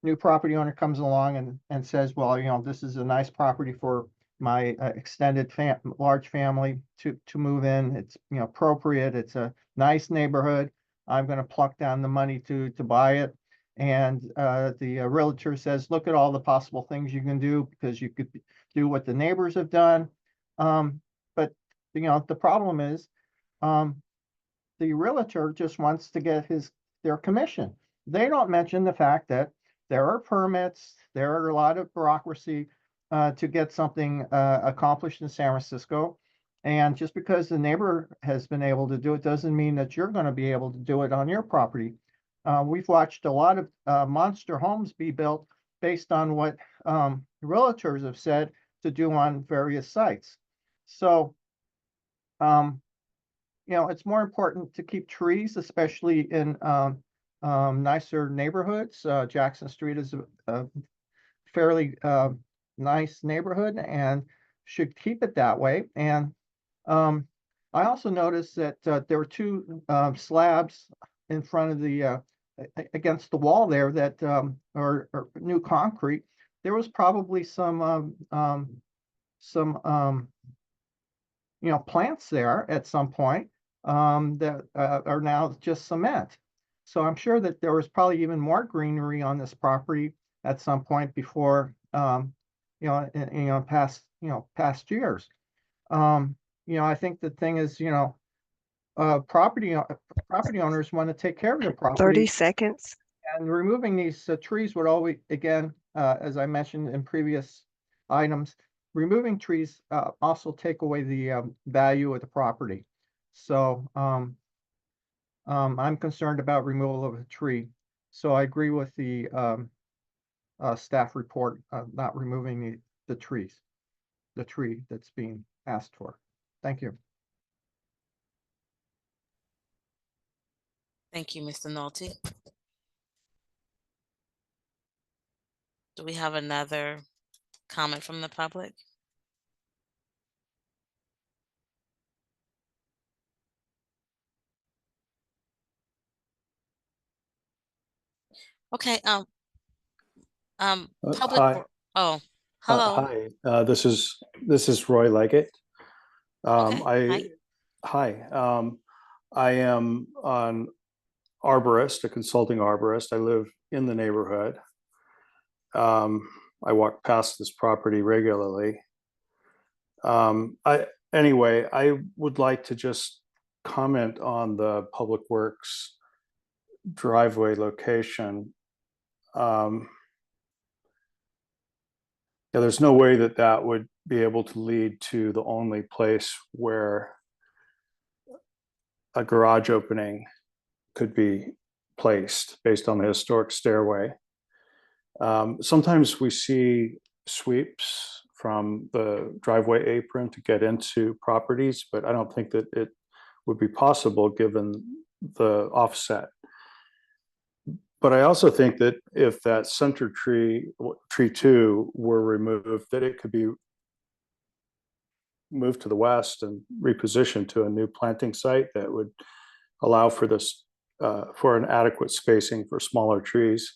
new property owner comes along and says, well, you know, this is a nice property for my extended large family to move in. It's, you know, appropriate. It's a nice neighborhood. I'm going to pluck down the money to buy it. And the realtor says, look at all the possible things you can do because you could do what the neighbors have done. But, you know, the problem is the realtor just wants to get their commission. They don't mention the fact that there are permits, there are a lot of bureaucracy to get something accomplished in San Francisco. And just because the neighbor has been able to do it doesn't mean that you're going to be able to do it on your property. We've watched a lot of monster homes be built based on what realtors have said to do on various sites. So, you know, it's more important to keep trees, especially in nicer neighborhoods. Jackson Street is a fairly nice neighborhood and should keep it that way. And I also noticed that there were two slabs in front of the against the wall there that are new concrete. There was probably some you know, plants there at some point that are now just cement. So I'm sure that there was probably even more greenery on this property at some point before, you know, past years. You know, I think the thing is, you know, property owners want to take care of their
30
property,
seconds.
and removing these trees would always, again, as I mentioned in previous items, removing trees also take away the value of the property. So I'm concerned about removal of a tree. So I agree with the staff report not removing the tree that's being asked for. Thank you.
Thank you, Mr. Nolte. Do we have another comment from the public? Okay, public,
Hi.
oh, hello.
Hi, this is Roy Leggett.
Okay,
Hi. I am an arborist, a consulting arborist. I live in the neighborhood. I walk past this property regularly. Anyway, I would like to just comment on the Public Works driveway location. Yeah, there's no way that that would be able to lead to the only place where a garage opening could be placed based on the historic stairway. Sometimes we see sweeps from the driveway apron to get into properties, but I don't think that it would be possible given the offset. But I also think that if that center tree 2, were removed, that it could be moved to the west and repositioned to a new planting site that would allow for this, for an adequate spacing for smaller trees.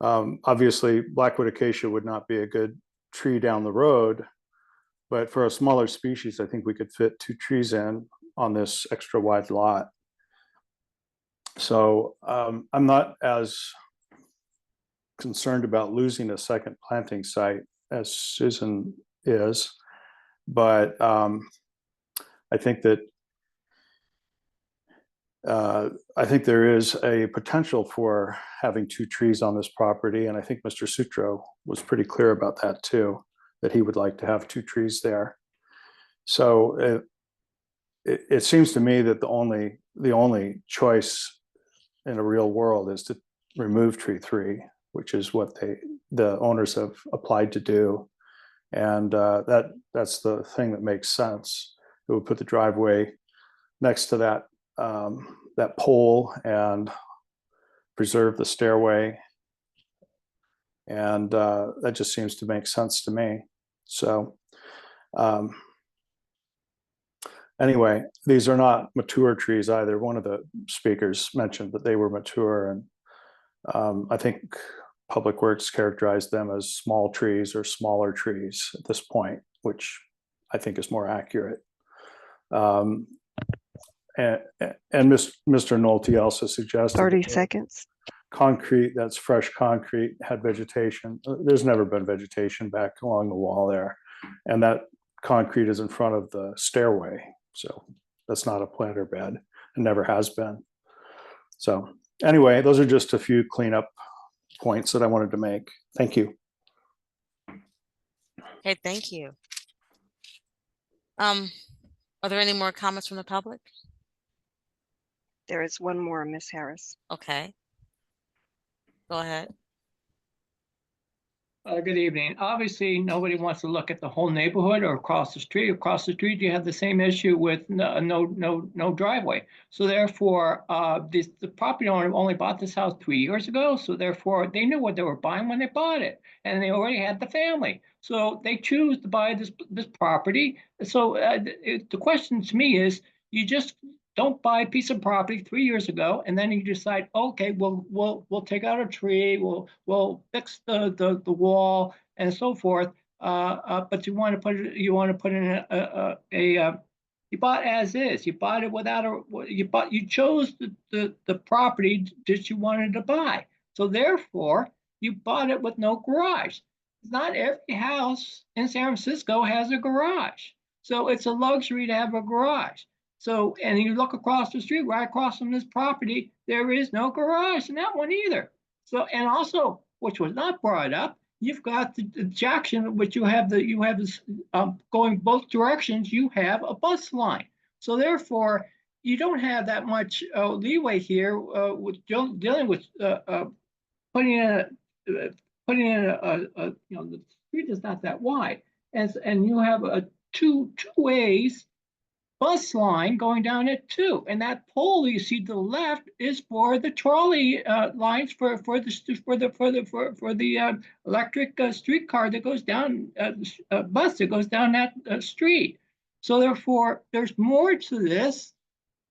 Obviously, Blackwood acacia would not be a good tree down the road, but for a smaller species, I think we could fit 2 trees in on this extra wide lot. So I'm not as concerned about losing a second planting site as Susan is, but I think that I think there is a potential for having 2 trees on this property, and I think Mr. Sutro was pretty clear about that too, that he would like to have 2 trees there. So it seems to me that the only choice in a real world is to remove tree 3, which is what the owners have applied to do, and that's the thing that makes sense. It would put the driveway next to that that pole and preserve the stairway, and that just seems to make sense to me. So anyway, these are not mature trees either. One of the speakers mentioned that they were mature, and I think Public Works characterized them as small trees or smaller trees at this point, which I think is more accurate. And Mr. Nolte also suggested
30
that
seconds.
concrete, that's fresh concrete, had vegetation. There's never been vegetation back along the wall there. And that concrete is in front of the stairway. So that's not a planter bed and never has been. So anyway, those are just a few cleanup points that I wanted to make. Thank you.
Okay, thank you. Are there any more comments from the public?
There is one more, Miss Harris.
Okay. Go ahead.
Good evening. Obviously, nobody wants to look at the whole neighborhood or across the street. Across the street, you have the same issue with no driveway. So therefore, the property owner only bought this house 3 years ago. So therefore, they knew what they were buying when they bought it, and they already had the family. So they choose to buy this property. So the question to me is, you just don't buy a piece of property 3 years ago, and then you decide, okay, we'll take out a tree, we'll fix the wall and so forth. But you want to put in you bought as is. You bought it without you chose the property that you wanted to buy. So therefore, you bought it with no garage. Not every house in San Francisco has a garage. So it's a luxury to have a garage. So, and you look across the street, right across from this property, there is no garage in that one either. So, and also, which was not brought up, you've got the Jackson, which you have this going both directions. You have a bus line. So therefore, you don't have that much leeway here with dealing with putting in the street is not that wide, and you have a two ways bus line going down it too, and that pole you see to the left is for the trolley lines for the electric streetcar that goes down bus that goes down that street. So therefore, there's more to this,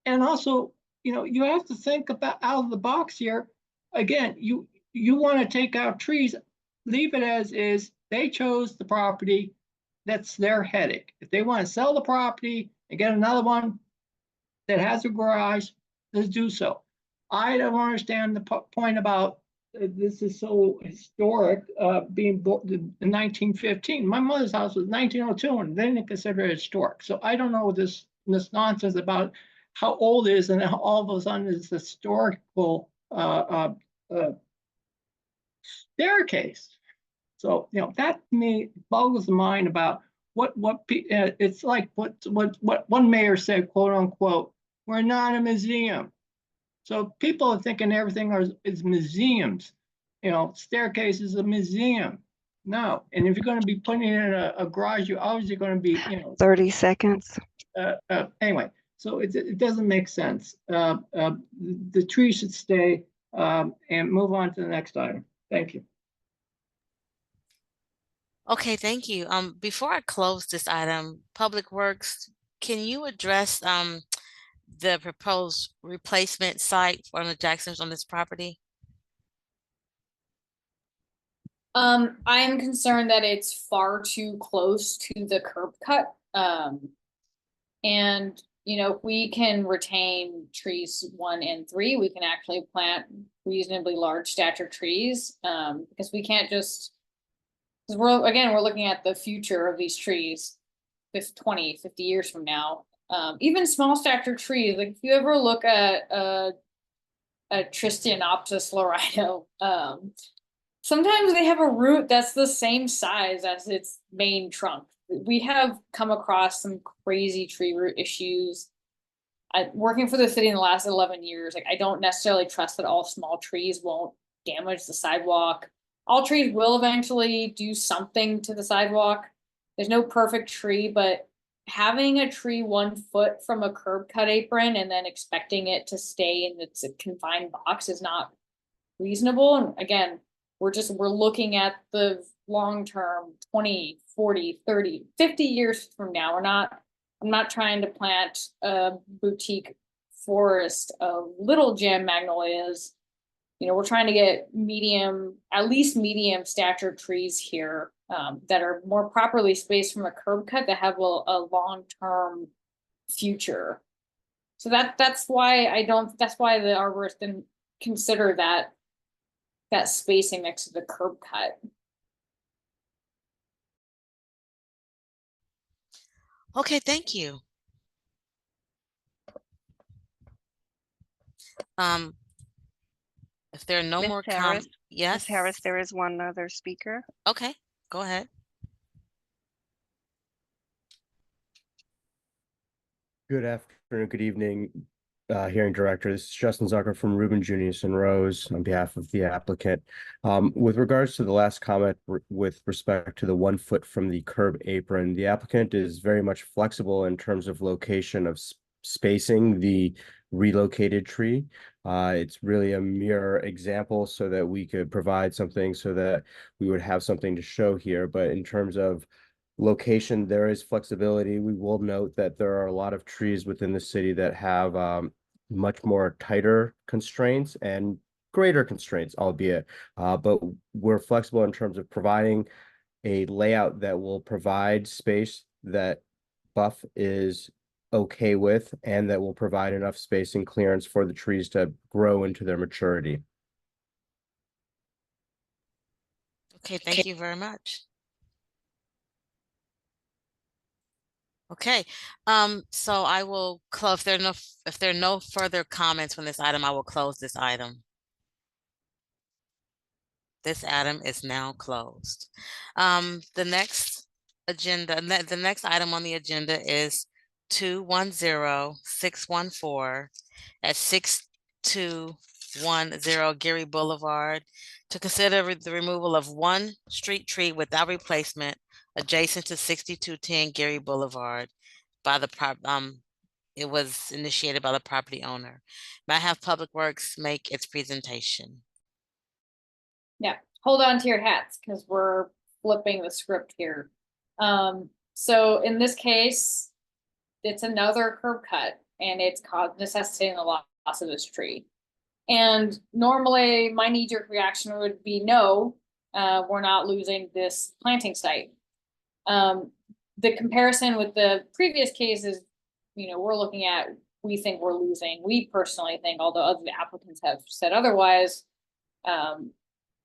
and also you have to think about out of the box here. Again, you want to take out trees, leave it as is. They chose the property. That's their headache. If they want to sell the property and get another one that has a garage, let's do so. I don't understand the point about this is so historic, being built in 1915. My mother's house was 1902, and they didn't consider it historic. So I don't know this nonsense about how old it is and how all of a sudden it's historical staircase. So that to me boggles the mind about what it's like what one mayor said, quote unquote, we're not a museum. So people are thinking everything is museums. Staircase is a museum. No, and if you're going to be putting it in a garage, you're obviously going to be
30 seconds.
Anyway, so it doesn't make sense. The tree should stay and move on to the next item. Thank you.
Okay, thank you. Before I close this item, Public Works, can you address the proposed replacement site for the Jacksons on this property?
I'm concerned that it's far too close to the curb cut. And if we can retain trees 1 and 3, we can actually plant reasonably large stature trees, because we can't just, because we're looking at the future of these trees 20, 50 years from now. Even small stature trees, like if you ever look at a Tristianopsis lorino, sometimes they have a root that's the same size as its main trunk. We have come across some crazy tree root issues. Working for the city in the last 11 years, I don't necessarily trust that all small trees won't damage the sidewalk. All trees will eventually do something to the sidewalk. There's no perfect tree, but having a tree 1 foot from a curb cut apron and then expecting it to stay in its confined box is not reasonable. And again, we're looking at the long-term 20, 40, 30, 50 years from now. I'm not trying to plant a boutique forest of little gem magnolias, we're trying to get at least medium stature trees here that are more properly spaced from a curb cut that have a long-term future. So that's why that's why the arborist didn't consider that spacing next to the curb cut.
Okay, thank you. If there are no
Ms.
more
Harris,
comments,
Ms.
yes?
Harris, there is one other speaker.
Okay, go ahead.
Good afternoon, good evening, hearing director. This is Justin Zucker from Reuben Junius and Rose on behalf of the applicant. With regards to the last comment with respect to the 1 foot from the curb apron, the applicant is very much flexible in terms of location of spacing the relocated tree. It's really a mere example so that we could provide something so that we would have something to show here. But in terms of location, there is flexibility. We will note that there are a lot of trees within the city that have much more tighter constraints and greater constraints, albeit, but we're flexible in terms of providing a layout that will provide space that Buff is okay with and that will provide enough space and clearance for the trees to grow into their maturity.
Okay, thank you very much. Okay, so I will close. If there are no further comments on this item, I will close this item. This item is now closed. The next item on the agenda is 210614 at 6210 Geary Boulevard to consider the removal of one street tree without replacement adjacent to 6210 Geary Boulevard by the it was initiated by the property owner. May I have Public Works make its presentation?
Yeah, hold on to your hats because we're flipping the script here. So in this case, it's another curb cut and it's necessitating the loss of this tree. And normally my knee-jerk reaction would be no, we're not losing this planting site. The comparison with the previous case is, we're looking at, we think we're losing, we personally think, although other applicants have said otherwise,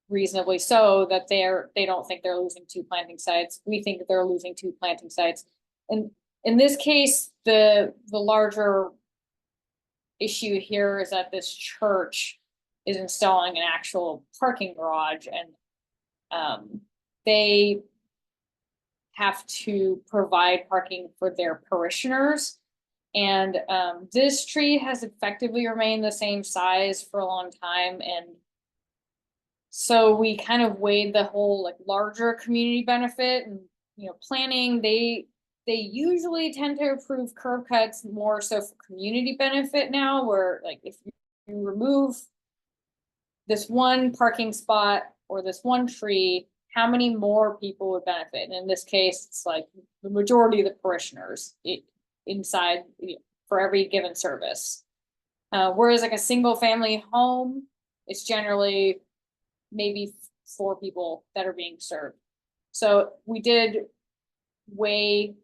reasonably so, that they don't think they're losing 2 planting sites. We think that they're losing 2 planting sites. And in this case, the larger issue here is that this church is installing an actual parking garage, and they have to provide parking for their parishioners. And this tree has effectively remained the same size for a long time. And so we kind of weighed the whole larger community benefit and, planning, they usually tend to approve curb cuts more so for community benefit now, where if you remove this one parking spot or this one tree, how many more people would benefit? And in this case, it's the majority of the parishioners inside for every given service. Whereas a single family home, it's generally maybe 4 people that are being served. So we did weigh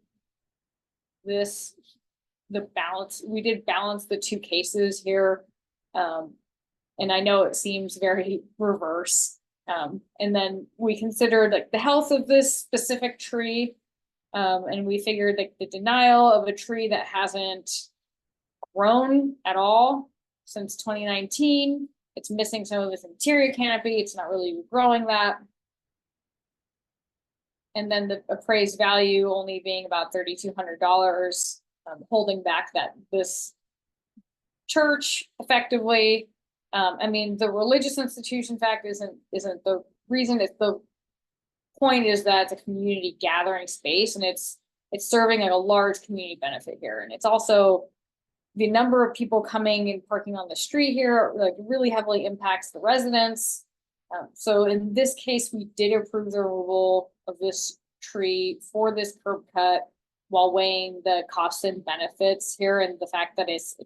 balance. We did balance the 2 cases here. And I know it seems very reverse. And then we considered the health of this specific tree. And we figured the denial of a tree that hasn't grown at all since 2019, it's missing some of its interior canopy, it's not really growing that. And then the appraised value only being about $3,200, holding back this church effectively. The religious institution fact isn't the reason. It's the point is that it's a community gathering space, and it's serving a large community benefit here. And it's also the number of people coming and parking on the street here really heavily impacts the residents. So in this case, we did approve the removal of this tree for this curb cut while weighing the costs and benefits here, and the fact that it's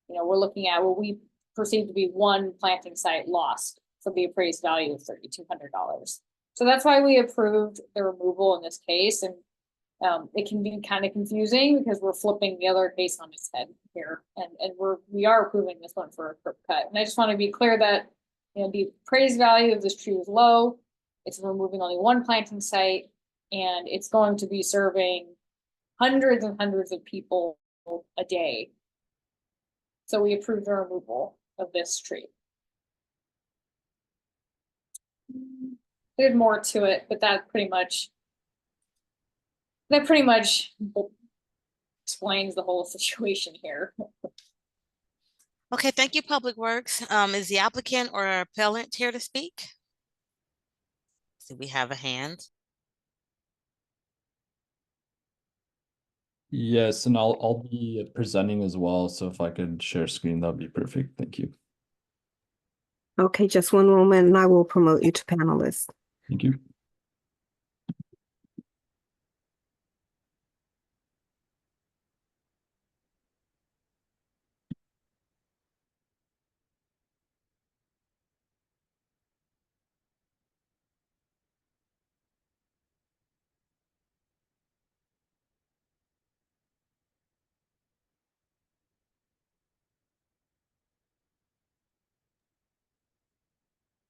we're looking at, well, we perceived to be one planting site lost for the appraised value of $3,200. So that's why we approved the removal in this case, and it can be kind of confusing because we're flipping the other case on its head here, and we are approving this one for a curb cut. And I just want to be clear that, you know, the appraised value of this tree is low. It's removing only one planting site, and it's going to be serving hundreds and hundreds of people a day. So we approved the removal of this tree. There's more to it, but that pretty much explains the whole situation here.
Okay, thank you, Public Works. Is the applicant or appellant here to speak? Do we have a hand?
Yes, and I'll be presenting as well. So if I could share screen, that'd be perfect. Thank you.
Okay, just one moment and I will promote you to panelist.
Thank you.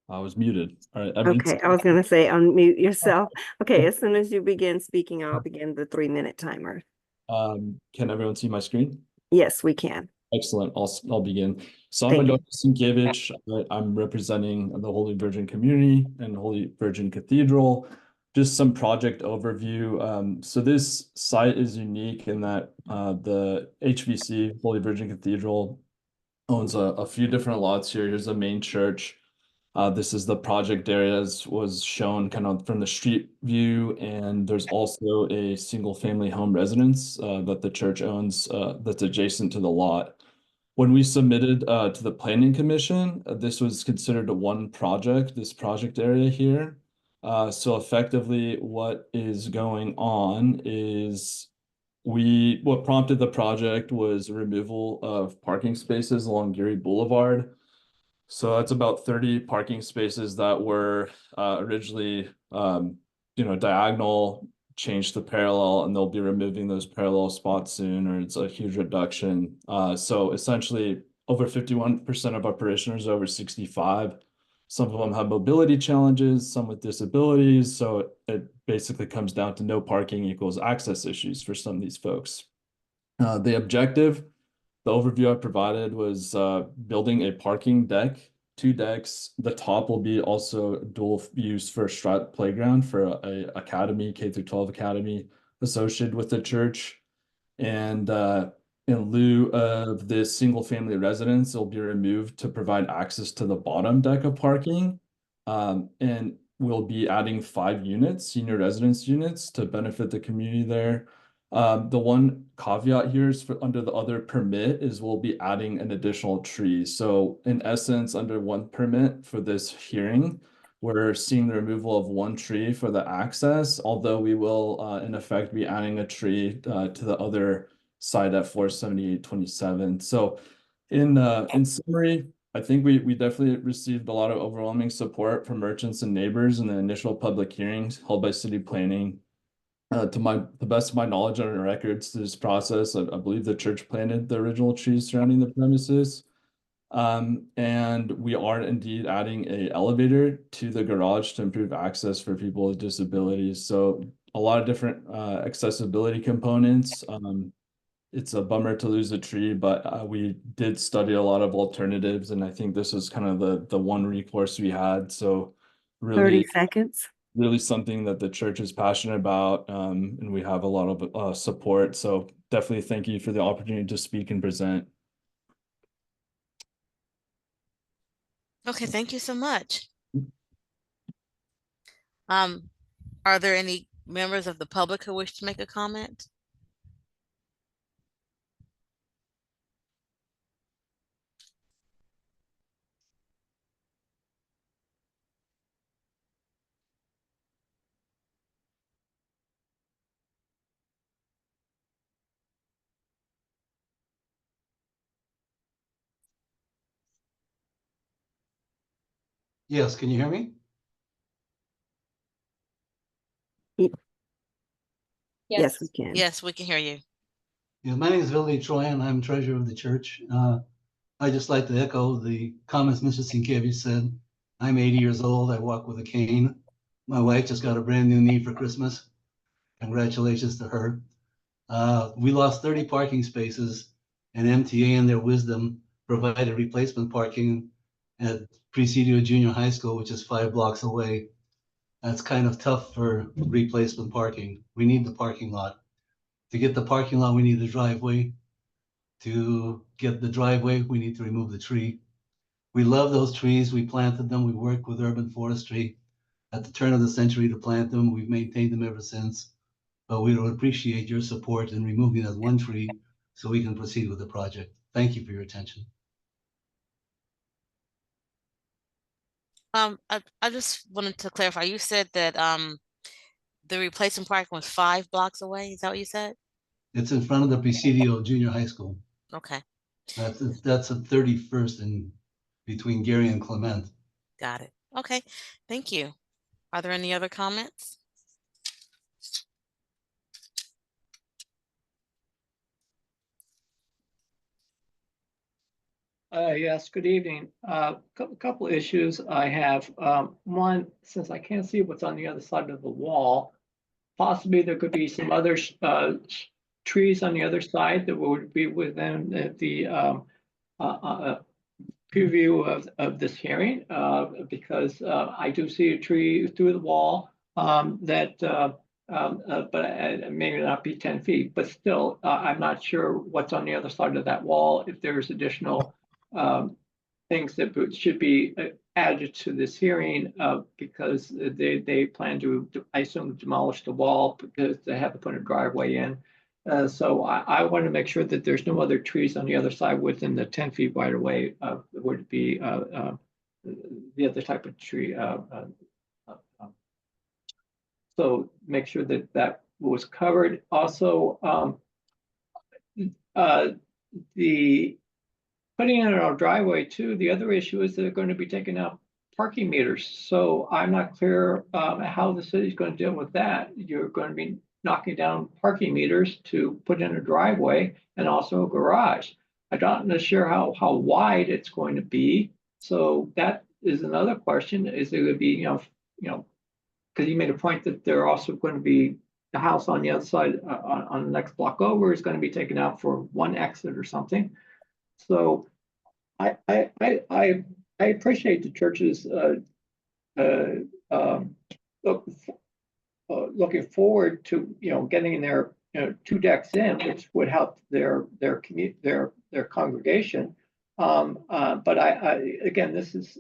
I was muted. All right.
Okay, I was gonna say unmute yourself. Okay, as soon as you begin speaking, I'll begin the 3-minute timer.
Can everyone see my screen?
Yes, we can.
Excellent. I'll begin. So I'm
Thank
Adolfo Sienkiewicz. I'm representing the Holy Virgin Community and Holy Virgin Cathedral. Just some project overview. So this site is unique in that the HVC, Holy Virgin Cathedral, owns a few different lots here. Here's the main church. This is the project area as was shown kind of from the street view, and there's also a single family home residence that the church owns that's adjacent to the lot. When we submitted to the Planning Commission, this was considered a one project, this project area here. So effectively what is going on is what prompted the project was removal of parking spaces along Geary Boulevard. So that's about 30 parking spaces that were originally, diagonal, changed to parallel, and they'll be removing those parallel spots soon, or it's a huge reduction. So essentially, over 51% of our parishioners are over 65. Some of them have mobility challenges, some with disabilities. So it basically comes down to no parking equals access issues for some of these folks. The objective, the overview I provided was building a parking deck, 2 decks. The top will be also dual use for a striped playground for a academy, K-12 academy associated with the church. And in lieu of this single family residence, it'll be removed to provide access to the bottom deck of parking. And we'll be adding 5 units, senior residence units, to benefit the community there. The one caveat here is for under the other permit is we'll be adding an additional tree. So in essence, under one permit for this hearing, we're seeing the removal of 1 tree for the access, although we will in effect be adding a tree to the other side at 47827. So in summary, I think we definitely received a lot of overwhelming support from merchants and neighbors in the initial public hearings held by city planning. To the best of my knowledge on records to this process, I believe the church planted the original trees surrounding the premises. And we are indeed adding a elevator to the garage to improve access for people with disabilities. So a lot of different accessibility components. It's a bummer to lose a tree, but we did study a lot of alternatives, and I think this was kind of the one recourse we had. So
30
really,
seconds.
really something that the church is passionate about, and we have a lot of support. So definitely thank you for the opportunity to speak and present.
Okay, thank you so much. Are there any members of the public who wish to make a comment?
Yes, can you hear me?
Yes, we can.
Yes, we can hear you.
Yeah, my name is Billy Troy, and I'm treasurer of the church. I just like to echo the comments Mr. Sienkiewicz said. I'm 80 years old. I walk with a cane. My wife just got a brand new knee for Christmas. Congratulations to her. We lost 30 parking spaces, and MTA in their wisdom provided replacement parking at Presidio Junior High School, which is 5 blocks away. That's kind of tough for replacement parking. We need the parking lot. To get the parking lot, we need the driveway. To get the driveway, we need to remove the tree. We love those trees. We planted them. We worked with urban forestry at the turn of the century to plant them. We've maintained them ever since. But we would appreciate your support in removing that one tree so we can proceed with the project. Thank you for your attention.
I just wanted to clarify. You said that the replacement parking was 5 blocks away. Is that what you said?
It's in front of the Presidio Junior High School.
Okay,
That's at 31st and between Gary and Clement.
got it. Okay, thank you. Are there any other comments?
Yes, good evening. Couple issues I have. One, since I can't see what's on the other side of the wall, possibly there could be some other trees on the other side that would be within the preview of this hearing, because I do see a tree through the wall that but it may not be 10 feet, but still, I'm not sure what's on the other side of that wall, if there's additional things that should be added to this hearing, because they plan to, I assume, demolish the wall because they have to put a driveway in. So I want to make sure that there's no other trees on the other side within the 10 feet right away, would be the other type of tree. So make sure that that was covered. Also, the putting in our driveway too, the other issue is they're going to be taking out parking meters. So I'm not clear how the city's going to deal with that. You're going to be knocking down parking meters to put in a driveway and also a garage. I'm not sure how wide it's going to be. So that is another question. Is it going to be, you know, because you made a point that they're also going to be the house on the other side on the next block over is going to be taken out for one exit or something. So I appreciate the church's looking forward to, you know, getting their, you know, 2 decks in, which would help their congregation. But again, this is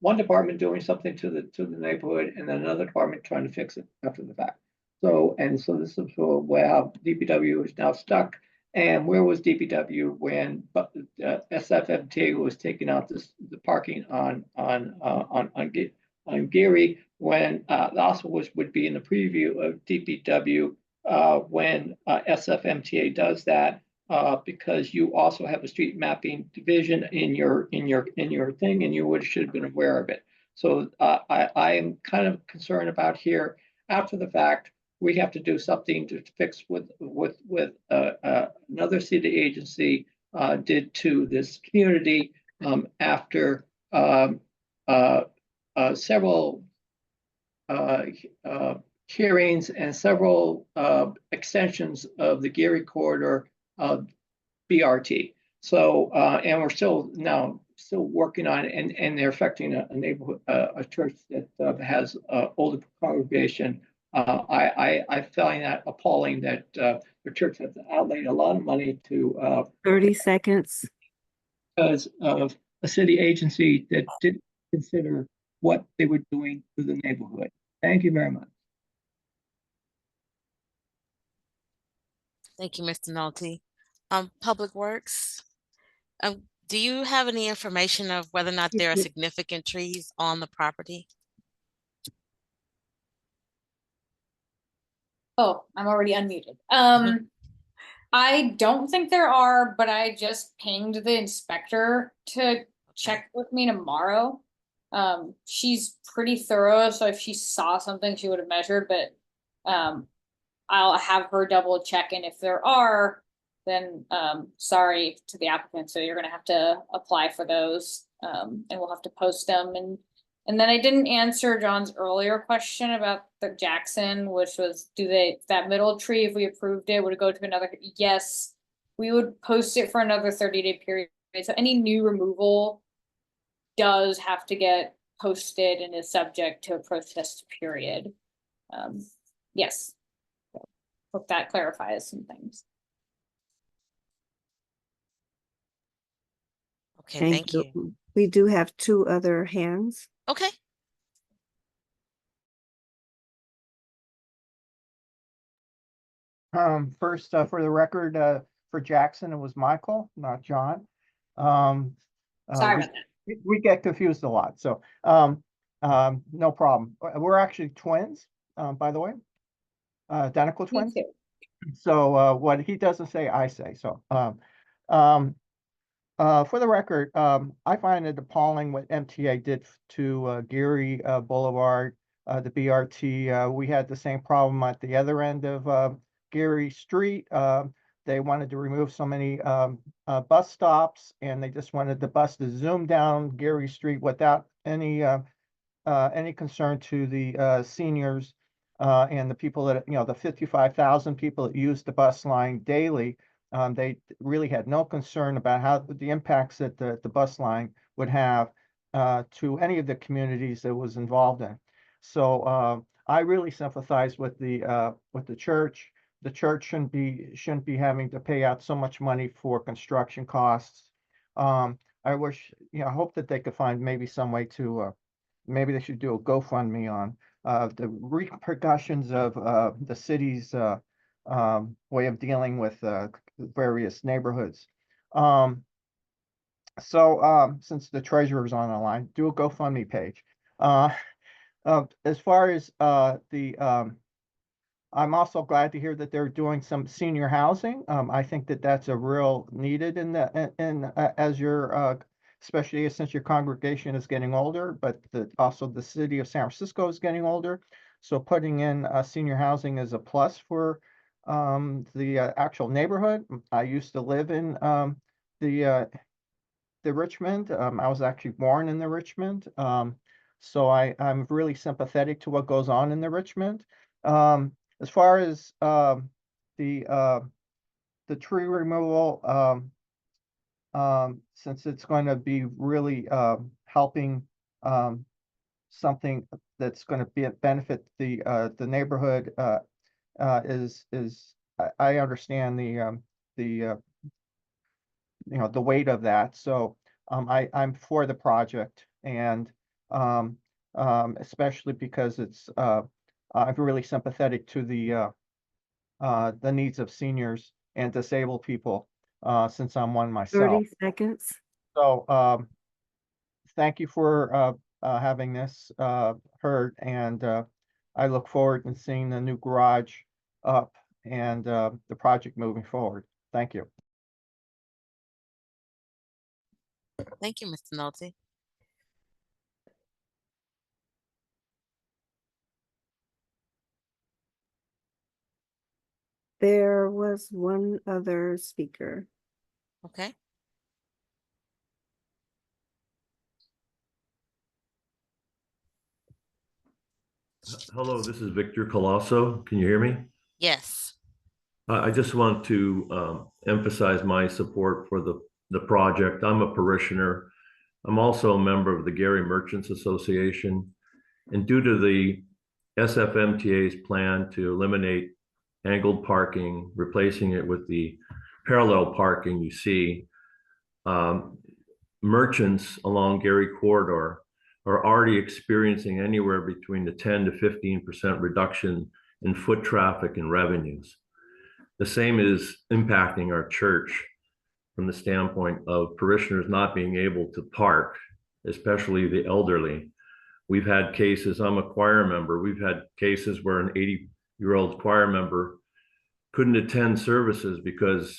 one department doing something to the neighborhood and then another department trying to fix it after the fact. So this is where DPW is now stuck. And where was DPW when SFMT was taking out the parking on Geary, when also would be in the preview of DPW when SFMTA does that, because you also have a street mapping division in your thing, and you should have been aware of it. So I am kind of concerned about here after the fact. We have to do something to fix with another city agency did to this community after several hearings and several extensions of the Geary corridor BRT. So and we're still working on it, and they're affecting a neighborhood, a church that has older congregation. I find that appalling that the church has outlaid a lot of money to
30 seconds.
Because of a city agency that didn't consider what they were doing to the neighborhood. Thank you very much.
Thank you, Mr. Nolte. Public Works, do you have any information of whether or not there are significant trees on the property?
Oh, I'm already unmuted. I don't think there are, but I just pinged the inspector to check with me tomorrow. She's pretty thorough, so if she saw something, she would have measured, but I'll have her double check, and if there are, then sorry to the applicant, so you're gonna have to apply for those, and we'll have to post them. And then I didn't answer John's earlier question about the Jackson, which was, that middle tree, if we approved it, would it go to another? Yes, we would post it for another 30-day period. So any new removal does have to get posted and is subject to a protest period. Yes. So, hope that clarifies some things.
Okay, thank you.
We do have two other hands.
Okay.
First, for the record, for Jackson, it was Michael, not John.
Sorry about that.
We get confused a lot, so no problem. We're actually twins, by the way, identical
Me
twins.
too.
So what he doesn't say, I say. So for the record, I find it appalling what MTA did to Geary Boulevard, the BRT. We had the same problem at the other end of Geary Street. They wanted to remove so many bus stops, and they just wanted the bus to zoom down Geary Street without any concern to the seniors and the people that, the 55,000 people that use the bus line daily. They really had no concern about how the impacts that the bus line would have to any of the communities that was involved in. So I really sympathize with the church. The church shouldn't be having to pay out so much money for construction costs. I hope that they could find maybe some way to, maybe they should do a GoFundMe on the repercussions of the city's way of dealing with various neighborhoods. Since the treasurer is on the line, do a GoFundMe page. As far as I'm also glad to hear that they're doing some senior housing. I think that that's a real needed as your especially since your congregation is getting older, but also the city of San Francisco is getting older. So putting in senior housing is a plus for the actual neighborhood. I used to live in the Richmond. I was actually born in the Richmond. So I'm really sympathetic to what goes on in the Richmond. As far as the tree removal, since it's going to be really helping something that's going to benefit the neighborhood, I understand the weight of that. So I'm for the project, and especially because it's I'm really sympathetic to the needs of seniors and disabled people, since I'm one myself.
30 seconds.
So thank you for having this heard, and I look forward to seeing the new garage up and the project moving forward. Thank you.
Thank you, Mr. Nolte.
There was one other speaker.
Okay.
Hello, this is Victor Colosso. Can you hear me?
Yes.
I just want to emphasize my support for the project. I'm a parishioner. I'm also a member of the Gary Merchants Association. And due to the SFMTA's plan to eliminate angled parking, replacing it with the parallel parking you see, merchants along Gary Corridor are already experiencing anywhere between the 10 to 15% reduction in foot traffic and revenues. The same is impacting our church from the standpoint of parishioners not being able to park, especially the elderly. We've had cases, I'm a choir member, we've had cases where an 80-year-old choir member couldn't attend services because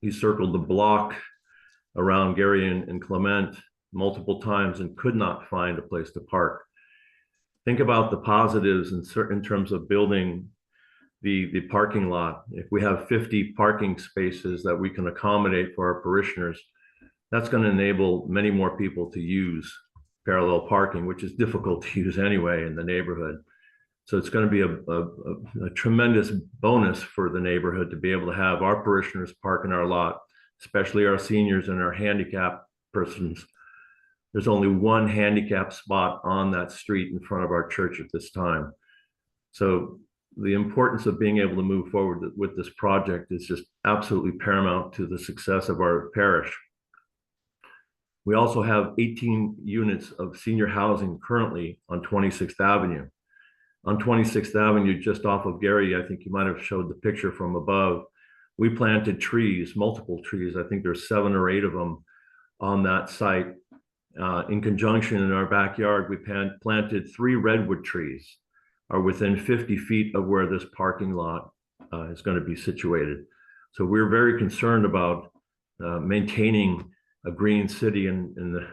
he circled the block around Gary and Clement multiple times and could not find a place to park. Think about the positives in terms of building the parking lot. If we have 50 parking spaces that we can accommodate for our parishioners, that's going to enable many more people to use parallel parking, which is difficult to use anyway in the neighborhood. So it's going to be a tremendous bonus for the neighborhood to be able to have our parishioners park in our lot, especially our seniors and our handicapped persons. There's only one handicap spot on that street in front of our church at this time. So the importance of being able to move forward with this project is just absolutely paramount to the success of our parish. We also have 18 units of senior housing currently on 26th Avenue. On 26th Avenue, just off of Gary, I think you might have showed the picture from above, we planted trees, multiple trees. I think there's 7 or 8 of them on that site. In conjunction, in our backyard, we planted 3 redwood trees, are within 50 feet of where this parking lot is going to be situated. So we're very concerned about maintaining a green city, and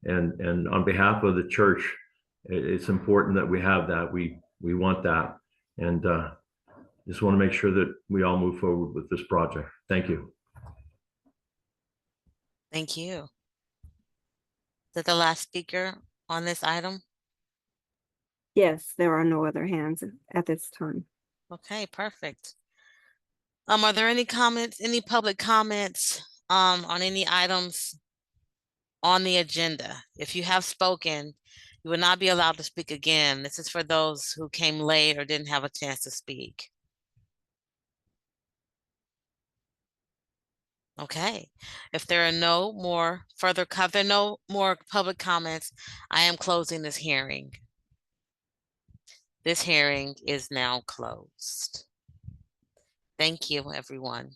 on behalf of the church, it's important that we have that. We want that, and just want to make sure that we all move forward with this project. Thank you.
Thank you. Is that the last speaker on this item?
Yes, there are no other hands at this time.
Okay, perfect. Are there any comments, any public comments on any items on the agenda? If you have spoken, you will not be allowed to speak again. This is for those who came late or didn't have a chance to speak. Okay, if there are no more public comments, I am closing this hearing. This hearing is now closed. Thank you, everyone.